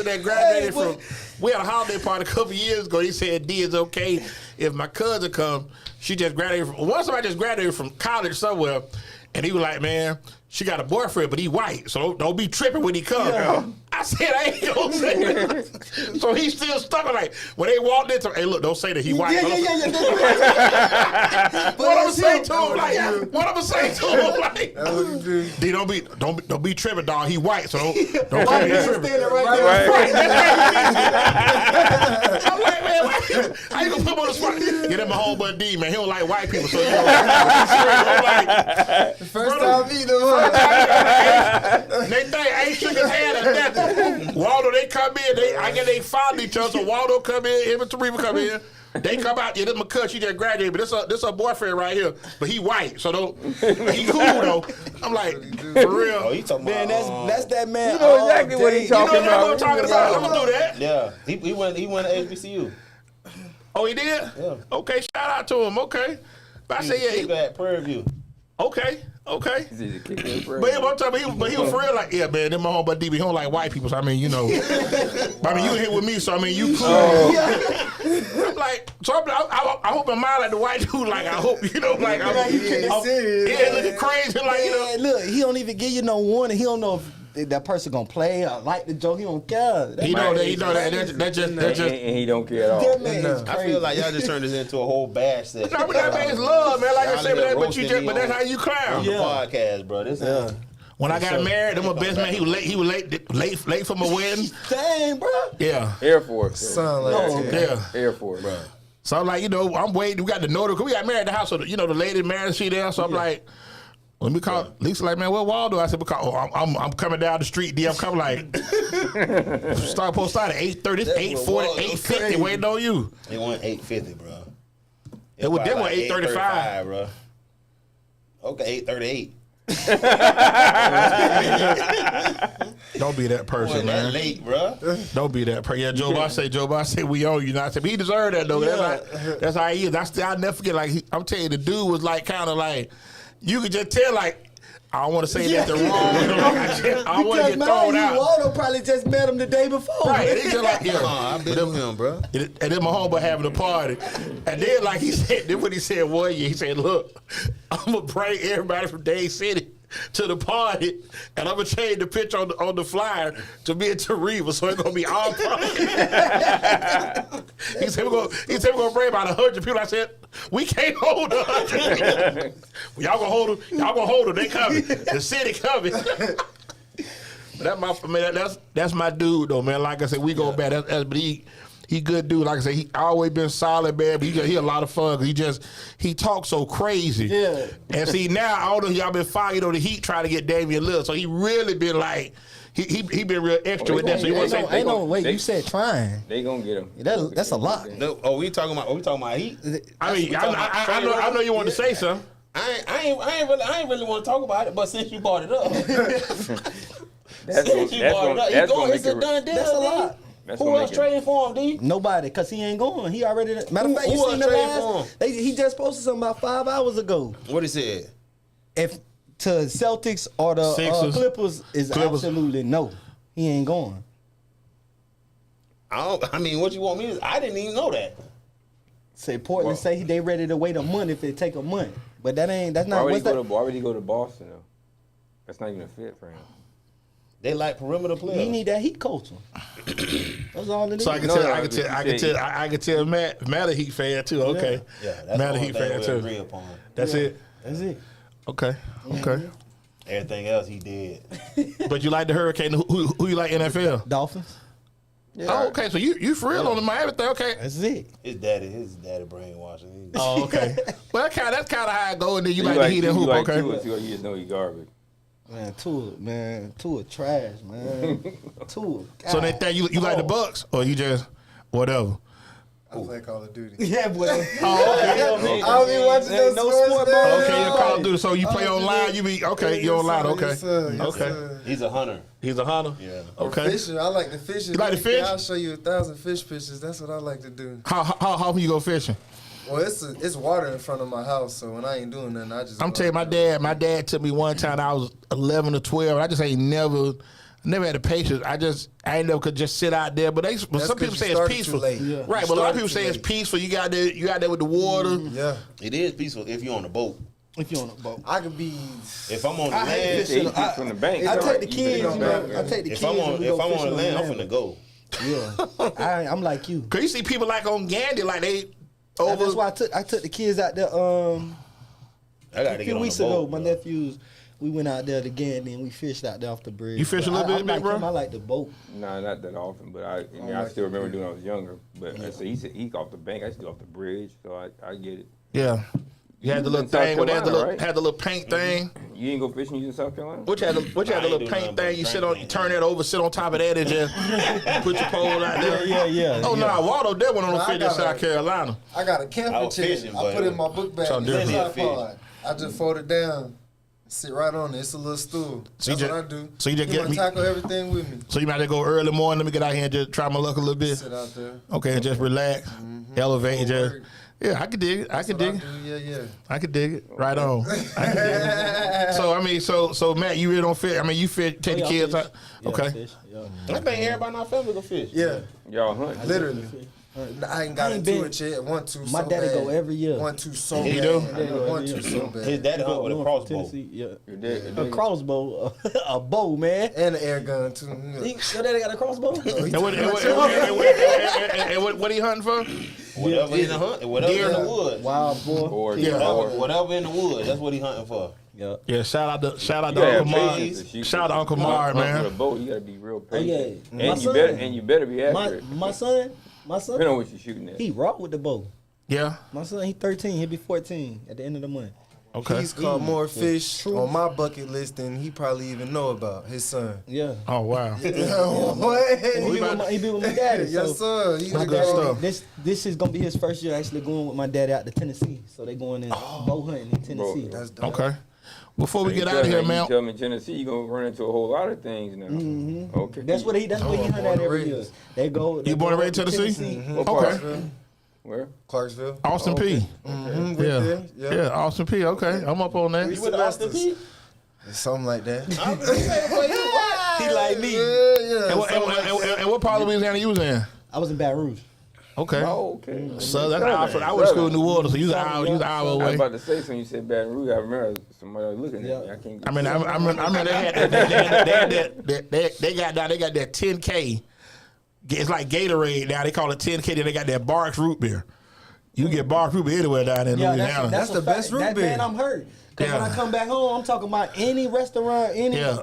that graduated from. We had a holiday party a couple years ago. He said, "D, is okay if my cousin come. She just graduated somebody just graduated from college somewhere." And he was like, "Man, she got a boyfriend, but he white, so don't be tripping when he comes." Yeah. I said, "I ain't gonna say that." So he's still stuck on like, when they walked into, hey, look, don't say that he white. Yeah. What I'm saying to him, like, D, don't be tripping, dog. He white, so don't come here tripping. I'm like, man, how you gonna put him on the spot? Get him a homeboy D, man. He don't like white people, so you know, First time either one. They think ain't shook his hand or nothing. Waldo, they come in, I guess they found each other. So Waldo come in, him and Teresa come in. They come out, yeah, this my cousin, she just graduated, but this her boyfriend right here. But he white, so he cool though. I'm like, for real. Oh, he talking Man, about, that's that man. You know exactly what he talking about. What I'm talking about. I'm gonna do that. Yeah, he went to HBCU. Oh, he did? Yeah. Okay, shout out to him. Okay. But I say, yeah, at Prairie View. Okay. But But I'm talking about, he was for real like, yeah, man, them my homeboy DB, he don't like white people, so I mean, you know. I mean, you here with me, so I mean, you cool. I'm like, so I hope in mind like the white dude, like, I hope, you know, like, I'm looking crazy, like, you know. Look, he don't even give you no warning. He don't know if that person gonna play or like the joke. He don't care. He know that just. And he don't care at all. That man is I crazy. feel like y'all just turned this into a whole bash session. No, but that man's love, man. Like I said, but that's how you On clown. the podcast, bro. This is When I got married, them my best man. He was late for my wedding. Dang, bro. Yeah. Air Force. Sound like Yeah. Air Force. Bro. So I'm like, you know, I'm waiting. We got the notary. Cause we got married at the house, so the lady married, she there. So I'm like, let me call Lisa. Like, man, what Waldo? I said, because I'm coming down the street. D, I'm coming like start post start at 8:30. It's 8:40, 8:50. Waiting on you. They want 8:50, bro. They were 8:35, bro. Okay, 8:38. Don't be that person, man. That late, bro. Don't be that person. Yeah, Joe Boss say we owe you. Not I said, but he deserved that though. That's how he is. I'll never forget. Like I'm telling you, the dude was like kind of like you could just tell like. I don't want to say that the wrong. I want to get thrown out. Waldo probably just met him the day before. Right, it's just like I've been with him, bro. And then my homeboy having a party, and then like he said, then what he said one year, he said, "Look, I'm gonna bring everybody from Dade City to the party, and I'm gonna change the picture on the flyer to me and Teresa, so it's gonna be our party." He said we're gonna bring about 100 people. I said, we can't hold 100. Y'all gonna hold them. Y'all gonna hold them. They coming. The city coming. That's my dude though, man. Like I said, we go back. But he good dude. Like I said, he always been solid, man. But he a lot of fun. He talks so crazy. Yeah. And see now, I don't know y'all been fighting on the Heat trying to get Damian Lillard. So he really been like. He been real extra with that. So you want to say? Ain't no wait. You said trying. They gonna get him. That's a lot. No, we talking about Heat? I mean, I know you want to say something. I ain't really want to talk about it, but since you brought it up, It's a done deal. That's a lot. Who else trading for him, D? Nobody, cause he ain't going. He already. Matter of fact, you seen the last? He just posted something about 5 hours ago. What he said? If to Celtics or the Clippers is absolutely no. He ain't going. I mean, what you want me to? I didn't even know that. Say Portland say they ready to wait a month if it take a month, but that's not. Why would he go to Boston though? That's not even a fit for him. They like perimeter players. He need that heat coaching. That's all it is. So I can tell Matt a Heat fan too. Okay. Yeah, that's Matt the a only Heat thing fan we too. agree upon. That's it. That's it. Okay. Okay. Everything else he did. But you like the Hurricane? Who you like NFL? Dolphins. Yeah. Oh, okay. So you for real on the Miami thing? Okay. That's it. His daddy brainwashing. Oh, okay. Well, that's kind of how I go. And then you So like the Heat and hoop. Okay. Tua, you just know he garbage. Tua trash, man. Tua. So they think you like the Bucks or you just whatever? I play Call of Duty. Yeah, boy. Oh, okay. I'll be watching those no sports. sport man. ball. Okay, you Call of Duty. So you play online. You be okay. You online. Okay. Yes, sir. Yes, Okay. sir. He's a hunter. He's a hunter. Yeah. Okay. Fishing. I like the fishing. You like to fish? I'll show you 1,000 fish pictures. That's what I like to do. How often you go fishing? Well, it's water in front of my house, so when I ain't doing nothing, I just. I'm telling you, my dad took me one time. I was 11 or 12. I just ain't never had the patience. I ain't never could just sit out there. But some people say it's peaceful, Yeah. right? But a lot of people say it's peaceful. You got there with the water. Yeah. It is peaceful if you're on a boat. If you're on a boat. I could be. If I'm on the I hate land, fishing. He keeps from the bank. I It's take all the right. kids, You you can know. go I back. take the if kids. I'm on and we go the fishing land, I'm land. finna go. Yeah. I'm like you. Cause you see people like on Gandy, like they over. That's why I took the kids out there. I gotta A get few on weeks the boat. ago, my nephews, we went out there to Gandy and we fished out there off the bridge. You fish a But little bit, I'm big like bro? him, I like the boat. Nah, not that often, but I still remember doing when I was younger. But I said he off the bank, I used to do off the bridge, so I get it. Yeah. You had the little in South thing where they had the Carolina, little, had the little paint thing. You ain't go fishing using South Carolina? Which had the I ain't little do paint nothing but thing. You sit drink on, you turn that over, sit on top of that, and just put your pole out there. Yeah. Oh no, Waldo did one on the I fish in got South a- Carolina. I got a I camper was chair. fishing, I but put it it in my book bag. Something It's different. tripod. I just fold it down, sit right on it. It's a little stool. So you That's just- what I do. so you just get me- tackle everything with me. So you might have to go early morning. Let me get out here and just try my luck a little bit. Sit out there. Okay, and just relax, elevate, and just Work. yeah. I could dig it. I could dig it. Yeah. I could dig it. Right on. I could dig it. So I mean, so Matt, you really don't fish. I mean, you fish, take the kids out. Okay. I think everybody in our family go fish. Yeah, Y'all hunt. literally. I ain't got I ain't into been- it yet. Want to My so daddy bad. go every year. Want to so He bad. do? Want to so bad. His daddy hunt with a crossbow. Yeah. Your dad- A crossbow, a bow, man. And an air gun too. Your daddy got a crossbow? And what he hunting for? Whatever in the hunt, whatever in the woods. Wild boy. Or Yeah. Whatever in the woods, that's what he hunting for. Yeah. Yeah, shout out to You gotta Uncle have Mar. patience to shoot Shout out to Uncle with Mar, a boat. man. With a boat, you gotta be real Oh, yeah. patient. My And son. you better be accurate. My son, Depending on what you're shooting at. he rock with the bow. Yeah. My son, he 13. He'll be 14 at the end of the month. Okay. He's caught more fish on my bucket list than he probably even know about. His son. Yeah. Oh wow. He What? be with my daddy. Yes, sir. He My good daddy, stuff. this is gonna be his first year actually going with my daddy out to Tennessee. So they going in bow hunting in Tennessee. That's dope. Okay. Before we You get tell out of here, me- man. You tell me Tennessee, you gonna run into a whole lot of things now. Okay. That's what he hunt at every year. They go. You born and raised in Tennessee? What part? Okay. Where? Clarksville. Austin P. Mm-hmm, Yeah. yeah. Yeah, Austin P. Okay. I'm up on that. You with Austin P? Something like that. He like me. Yeah. And what part of Louisiana you was in? I was in Baton Rouge. Okay. Oh, okay. So that's hour from, I went to school in New Orleans, so you was an hour I was away. about to say something. You said Baton Rouge. I remember somebody looking at me. I can't. I mean, I remember they got that 10K. It's like Gatorade now. They call it 10K. Then they got that Barks root beer. You can get Barks root beer anywhere down in Louisiana. That's the best root beer. Man, I'm hurt. Because when I come back home, I'm talking about any restaurant, Yeah.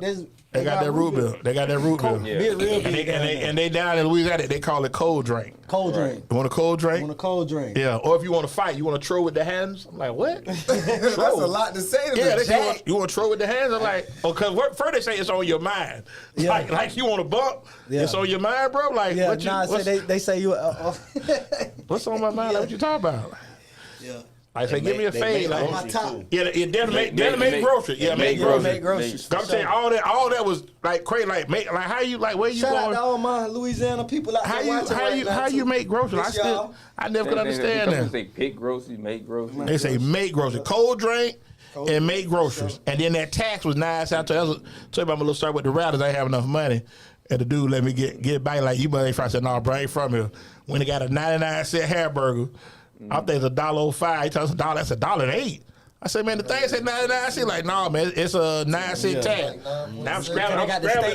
They got that root beer. They got that root beer. Yeah. Beer real big. And they down in Louisiana, they call it cold drink. Cold drink. You want a cold I drink? want a cold drink. Yeah. Or if you want to fight, you want to throw with the hands? I'm like, what? That's a lot to say to Yeah, the they say jack. you want to throw with the hands? I'm like, because first they say it's on your mind. Yeah. Like you want to bump, Yeah. it's on your mind, bro. Like, Yeah, what you, nah, what's, they say you. what's on my mind? Like, what you talking about? Yeah. Like, say, give me a fade. Like, my top. yeah, it definitely make grocery. Yeah, make grocery. grocery. Make groceries. I'm saying all that was like crazy. Like how you where you Shout out to going? all my Louisiana people out How there you watching right now, how you too. make groceries? Miss y'all. I never could understand They that. say pick groceries, make groceries. They say make groceries, cold drink, and make groceries. And then that tax was nice. I tell you about my little story with the routers. I ain't have enough money. And the dude let me get back like, you money from. I said, no, bro, I ain't from here. When they got a 99-cent hamburger, I think it's $1.05. He tells us $1, that's $1.08. I said, man, the thing said 99 cents. Like, no, man, it's a 9-cent tag. Now I'm scrapping.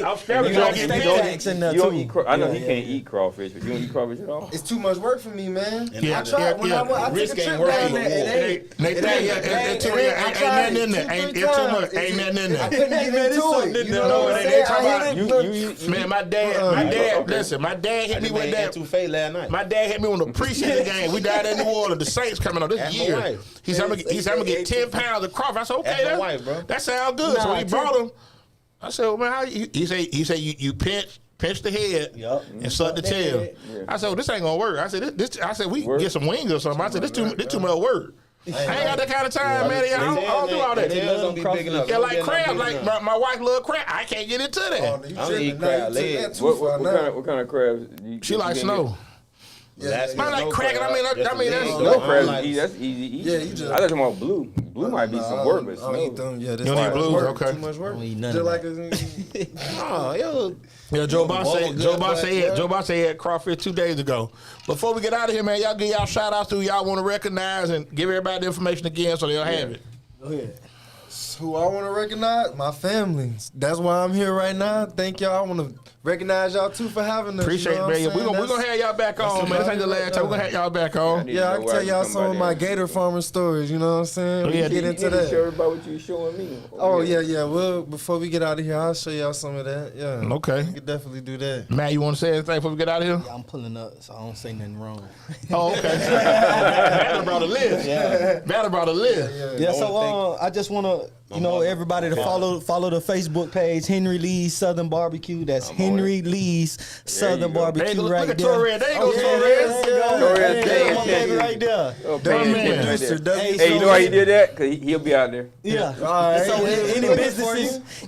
I'm scrapping. You don't eat I know he can't eat crawfish, but you don't eat crawfish at all? It's too much work for me, man. Yeah, I tried when I took a trip down there. Ain't nothing in there. Ain't too much. Ain't nothing in there. I couldn't get into it. You know what I'm saying? Man, my dad, listen, my dad hit me with that. Last night. My dad hit me on the preseason game. We died in New Orleans. The Saints coming on this year. He said, I'm gonna get 10 pounds of crawfish. I said, okay, that sounds good. So he brought him. I said, well, man, how you? He said you pinch the head and suck the tail. Yeah. I said, well, this ain't gonna work. I said, we can get some wings or something. I said, this too much work. I ain't got that kind of time, man. I don't do all that. Yeah, like crab. Like my wife love crab. I can't get into that. I don't eat crab legs. What kind of crabs? She likes snow. Yeah, I like cracking. I mean, that's snow crabs. That's easy to eat. Yeah, you just. I thought about blue. Blue might be some work, but I don't eat them. Yeah, you don't eat blue. Okay. Too much work. Don't eat none Just of like Yeah, Joe Boss said he had crawfish 2 days ago. Before we get out of here, man, y'all give y'all shout outs to y'all want to recognize and give everybody the information again so they'll have it. Go ahead. Who I want to recognize? My family. That's why I'm here right now. Thank y'all. I want to recognize y'all too for having us. Appreciate it, man. We're gonna have y'all back on, man. This ain't the last time. We're gonna have y'all back on. Yeah, I can tell y'all some of my gator farming stories, you know what I'm saying? We get into that. Show everybody what you showing me. Oh, yeah. Well, before we get out of here, I'll show y'all some of that. Yeah. Okay. We can definitely do that. Matt, you want to say anything before we get out of here? Yeah, I'm pulling up, so I don't say nothing wrong. Oh, okay. Matt brought a list. Yeah. Matt brought a list. Yeah, so I just want to, everybody to follow the Facebook page, Henry Lee's Southern Barbecue. That's Henry Lee's Southern Barbecue right there. Look at Torres. There you go, Torres. Torres right there. Hey, you know why he did that? Because he'll be out there. Yeah. So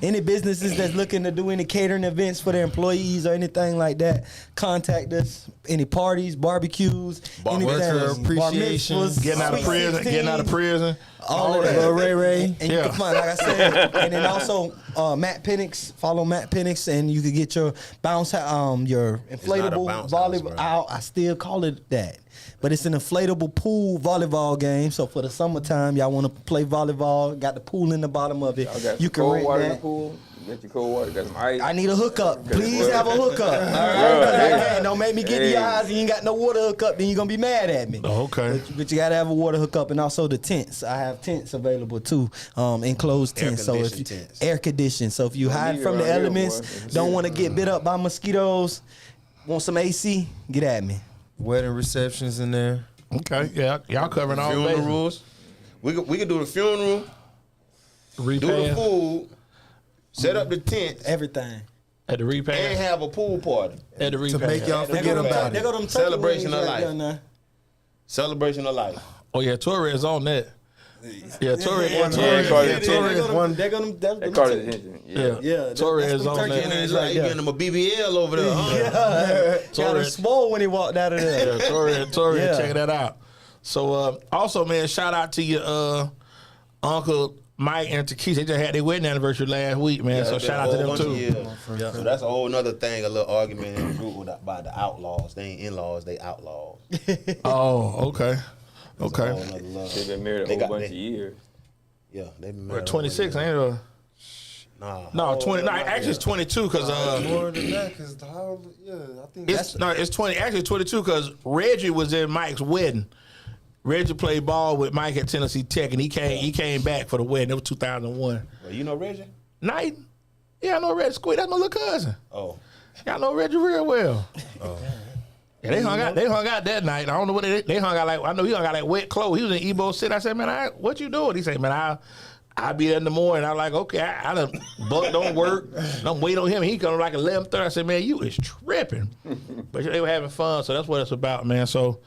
any businesses that's looking to do any catering events for their employees or anything like that, contact us. Any parties, barbecues, Worker appreciation, getting out of prison. All of that. Ray. And you can find, like I said, and then also Matt Penix. Follow Matt Penix, and you can get your your inflatable volleyball. I still call it that, but it's an inflatable pool volleyball game. So for the summertime, y'all want to play volleyball? Got the pool in the bottom of it. You can rent water that. in the pool. Get your cold water. Got some ice. I need a hookup. Please have a hookup. All right. Don't make me get in your eyes and you ain't got no water hookup. Then you're gonna be mad at me. Okay. But you gotta have a water hookup, and also the tents. I have tents available too, enclosed tents. So if you, air conditioned. So if you hide from the elements, don't want to get bit up by mosquitoes, want some AC, get at me. Wedding receptions in there. Okay. Yeah. Y'all covering all the rules. We could do the funeral. Repay. Do the food. Set up the tents. Everything. At the repay. And have a pool party. At the repay. To make y'all forget about it. Celebration of life. Celebration of life. Oh, yeah. Torres on that. Yeah, Torres. They caught his attention. Yeah. Torres on that. It's like you getting him a BBL over there. Huh? Got him swole when he walked out of there. Yeah, Torres, check that out. So, also, man, shout out to your Uncle Mike and Takesha. They just had their wedding anniversary last week, man. So shout out to them too. So that's a whole nother thing, a little argument in the group about the outlaws. They ain't in-laws, they outlaws. Oh, okay. That's a whole nother love. They've been married a whole bunch of years. Yeah, they've been married. 26, ain't it? No, 20. No, actually it's 22 because more than that, because I think it's 20. Actually, it's 22 because Reggie was in Mike's wedding. Reggie played ball with Mike at Tennessee Tech, and he came back for the wedding. It was 2001. Well, you know Reggie? Night? Yeah, I know Reggie Squid. That's my little cousin. Oh. Y'all know Reggie real well. Oh. Yeah, they hung out that night. I don't know what they hung out like. I know he hung out like wet clothes. He was in Ebo City. I said, man, what you doing? He said, man, I'll be there in the morning. I'm like, okay, I done Buck don't work. I'm waiting on him. He come like 11:30. I said, man, you is tripping. But they were having fun, so that's what it's about, man. So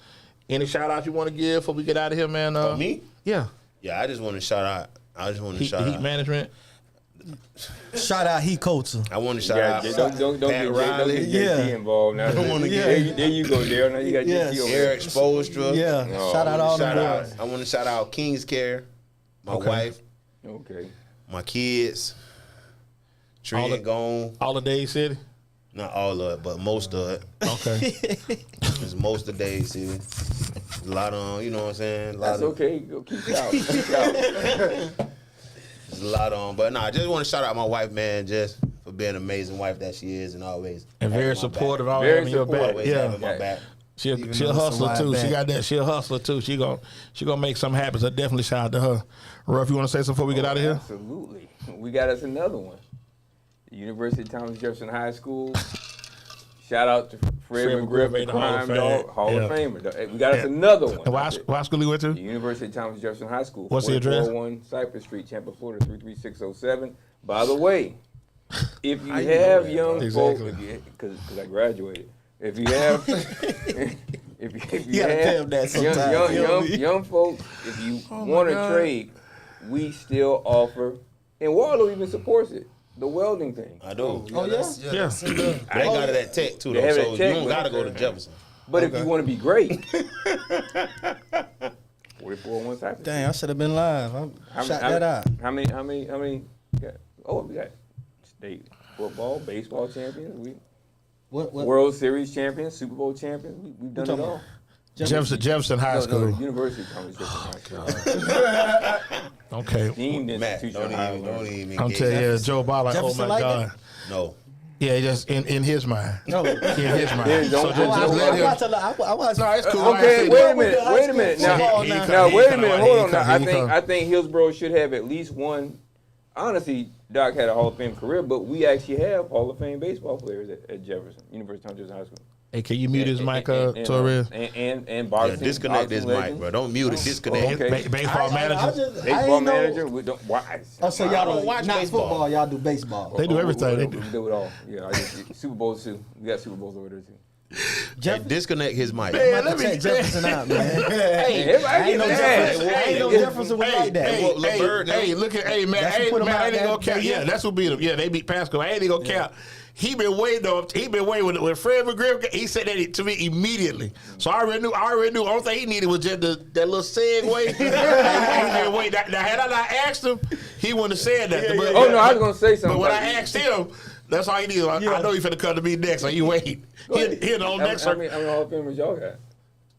any shout outs you want to give before we get out of here, man? Me? Yeah. Yeah, I just want to shout out. Heat management. Shout out Heat Culture. I want to shout out. Don't get Riley. JT involved now. There you go, Dale. Now you got JT over there. Eric Spostra. Yeah. Shout out all the boys. I want to shout out King's Care, my wife. Okay. My kids. Trey gone. All of Dade City? Not all of it, but most of it. Okay. It's most of Dade City. a lot of, you know what I'm saying? That's okay. Go keep it out. There's a lot on, but I just want to shout out my wife, man, just for being an amazing wife that she is and always and very supportive. Always Very having your back. always Yeah. having my back. She'll Even a though it's hustler a too. wide She back. got that. She a hustler too. She gonna make something happen. So definitely shout out to her. Ruff, you want to say something before we get out of here? Absolutely. We got us another one. The University of Thomas Jefferson High School. Shout out to Fred McGriff, the crime dog, Hall of Famer. We got us another one. And what school he went to? The University of Thomas Jefferson High School. What's the address? 401 Cypress Street, Tampa, Florida, 33607. By the way, if you have young folks, because I graduated, if you have, if you have young folks, if you want to trade, we still offer, and Warlow even supports it. The welding thing. I do. Oh, yeah? Yeah. I got it at Tech too, They though, have it so at you Tech, don't but- got to go to Jefferson. But if you want to be great, 4401 Cypress. Dang, I should have been live. I shot that out. How many? We got state football, baseball champions. What? World Series champions, Super Bowl champions. We've done it all. Jefferson High School. No, University of Thomas Jefferson High School. Okay. Deemed Matt, institution. don't even I'm get telling you, Joe Ball, like, oh Jefferson my like God. that? No. Yeah, just in his mind. No. In his mind. Yeah, So don't- just let him. I was. No, it's cool. Okay, Like I wait said, a minute. Now, Now, he wait a come- minute. he Hold on. come- Now, he come. I think Hillsborough should have at least one. Honestly, Doc had a Hall of Fame career, but we actually have Hall of Fame baseball players at Jefferson, University of Thomas Jefferson High School. Hey, can you mute his mic, Torres? And boxing. Disconnect this boxing mic, legends. bro. Don't mute it. Disconnect. Okay. Baseball manager. Baseball manager. We don't. Why? Oh, so y'all don't don't watch not baseball. football. Y'all do baseball. They do everything. They do. We do it all. Yeah, Super Bowls too. We got Super Bowls over there too. Hey, disconnect his mic. Man, I'm about to check Jefferson out, man. Everybody ain't no get Jefferson. mad. Ain't no Jefferson was like that. Look at, hey, man, That's who hey, put him man, out I ain't gonna that count. year. Yeah, that's who beat him. Yeah, they beat Pascal. I ain't even gonna count. He been waiting when Fred McGriff. He said that to me immediately. So I already knew. The only thing he needed was just that little segue. He been waiting. Now, had I not asked him, he wouldn't have said that. But, Oh no, I was gonna say something. But when about I it. asked him, that's all he needed. I know he finna come to me next. So you wait. He on next. How many Hall of Famers y'all got?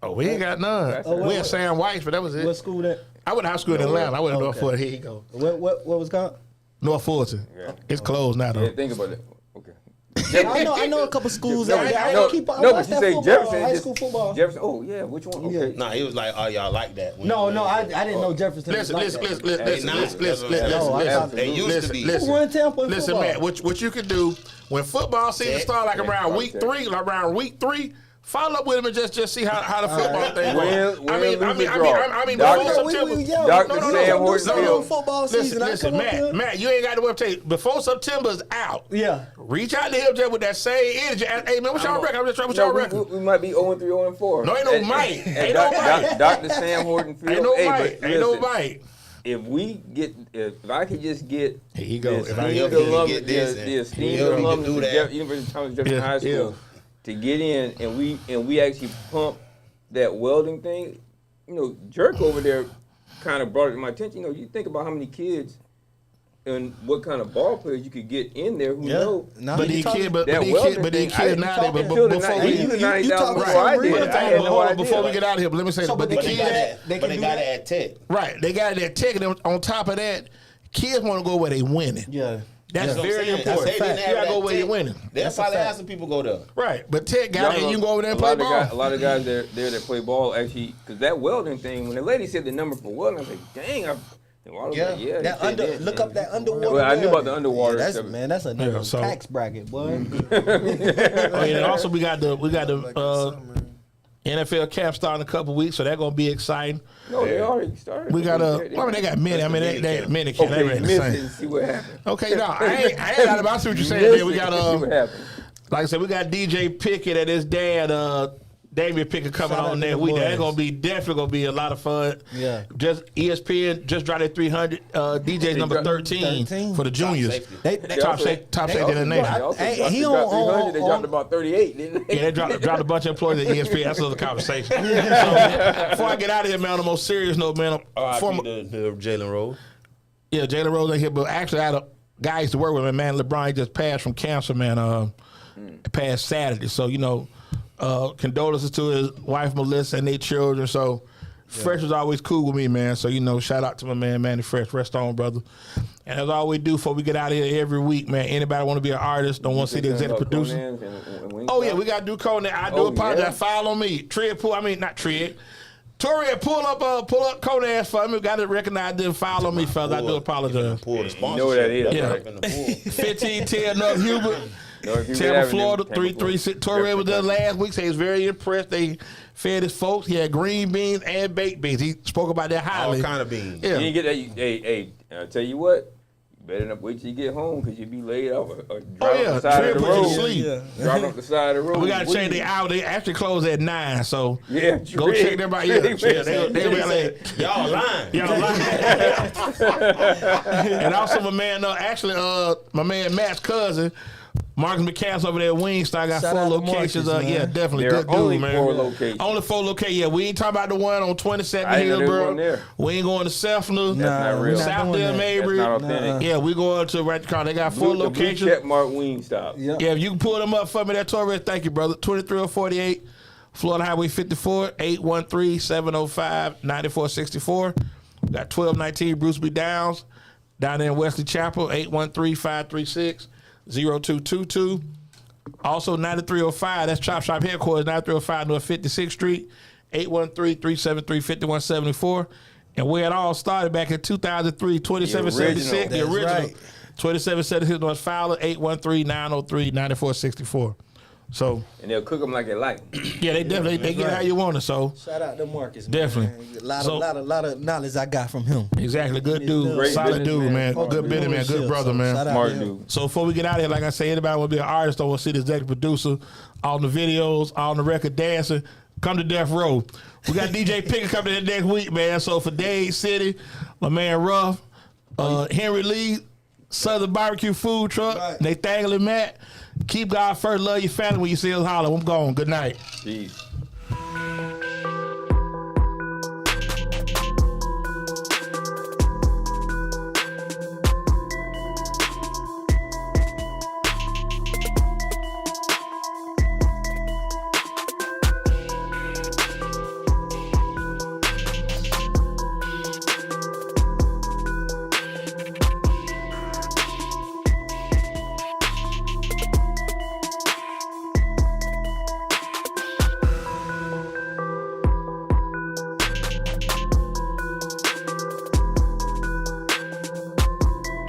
Oh, we ain't got none. We had Sam Weiss, but that was it. What school that? I went to high school in Atlanta. I went to North Fulton. Here you go. What was it called? North Fulton. Yeah. It's closed now, though. Yeah, think about it. Okay. I know a couple schools out there. I No, keep I no, watch but you that say football, Jefferson. high just- school football. Jefferson. Oh yeah, which one? Okay. Nah, he was like, oh, y'all like that. No, I didn't know Jefferson. was Listen, like listen. that. They used to be. Who run Tampa in Listen, football? man, what you can do when football season start like around week three, follow up with him and just see how the football thing goes. I mean, before September. Dr. Sam Hortonfield. Football season. Listen, Matt, you ain't got to worry. Tell you, before September's out, Yeah. reach out to him just with that same energy. Hey, man, what's y'all record? I'm just trying to y'all record. We might be 0-3, 0-4. No, ain't no might. Ain't no might. Dr. Sam Hortonfield. Ain't no Hey, might. but Ain't no listen, might. If I could just get Here you go. the If I esteemed can alum- get this the and esteemed help me alumnus do of that. University of Thomas Jefferson Yeah, High School to get in and we actually pump that welding thing. You know, Jerk over there kind of brought it to my attention. You know, you think about how many kids and what kind of ball players you could get in there who know. But these kids, but that these welding kids thing, now, I but feel the before night- we you 90,000 talking before I some did. real I had But no hold on, idea. before we get out of here, but let me say, So, but the but kids, they But they do got that? it at Tech. right? They got that tech, and on top of that, kids want to go where they winning. Yeah. That's That's what I'm very saying. important. They You didn't have gotta go that where you're Tech. winning. They'll probably have some people go there. Right, but tech got it, and you can go over there and play a ball. lot of guys there that play ball actually, because that welding thing, when the lady said the number for welding, I was like, dang, Yeah, that under. Look up that underwater. Well, I knew there. about the underwater Yeah, stuff. that's a Yeah, so- tax bracket, boy. Oh, and also we got the NFL camp starting in a couple weeks, so that's gonna be exciting. No, they already started. We got they got many. I mean, they many camp. They Okay, ready you to missed it sing. and see what happened. Okay, no, I ain't out of. I see what you're saying. Man. We got see what happened. like I said, we got DJ Pickett and his dad, David Pickett coming Shout out on to there. the That's boys. definitely gonna be a lot of fun. Yeah. Just ESPN just dropped their 300 DJ's number 13 for the juniors. They Top safety in the nation. He They on- dropped about 38, didn't they? Yeah, they dropped a bunch of employees at ESPN. That's another conversation. So, before I get out of here, man, on the most serious note, man, former, The Jalen Rose. yeah, Jalen Rose ain't here, but actually I had a guy I used to work with, man, LeBron just passed from cancer, man, passed Saturday. So, you know, Condolences to his wife Melissa and their children. So Fresh was always cool with me, man. So shout out to my man Manny Fresh. Rest on, brother. And as always do before we get out of here every week, man. Anybody want to be an artist? Don't want to see the executive producer? Oh yeah, we got to do Conan. I do apologize. Yeah. Follow me. Torian, pull up Conan for me. Got to recognize them. Follow me, fellas. I do apologize. Pull the sponsor. You know what that is. Yeah. Right? 1510 North Hubert. Tampa, Florida, 336. Torian was there last week. So he was very impressed. They fed his folks. He had green beans and baked beans. He spoke about that highly. All kind of beans. Yeah. You didn't get that. Hey, I'll tell you what. Better not wait till you get home because you'll be laid off or driving up the side of the road. Driving up the side of the road. We got to change the hour. They actually close at 9, so go check them out. Y'all lying. And also my man, my man Matt's cousin, Marcus McCass over there at Wingstop got 4 locations. Definitely there good only dude, man. 4 locations. Only 4 locations. Yeah, we ain't talking about the one on 22nd Hillsborough. We ain't going to Selfner. That's not real. Southdale, Mabry. That's not authentic. Yeah, we going to right car. They got 4 locations. Check mark Wingstop. Yeah, if you can pull them up for me, that Torres. Thank you, brother. 2348 Florida Highway 54 813-705-9464. Got 1219 Bruce B. Downs down there in Wesley Chapel 813-536-0222. Also 9305, that's Chop Shop headquarters, 9305 North 56th Street, 813-373-5174. And where it all started back in 2003, 2776, the original. Right. 2776 North Fowler, 813-903-9464. So and they'll cook them like they like. Yeah, they definitely they get it how you want it. So shout out to Marcus. Definitely, man. A lot of knowledge I got from him. Exactly, good dude, solid dude, man. Good business man, good brother, man. Smart dude. So before we get out of here, like I say, anybody want to be an artist or want to see the executive producer, on the videos, on the record dancing, come to Death Row. We got DJ Pickett coming in next week, man. So for Dade City, my man Ruff, Henry Lee, Southern Barbecue Food Truck, Nathaniel and Matt. Keep God first, love your family when you see us holler. I'm gone. Good night. Peace.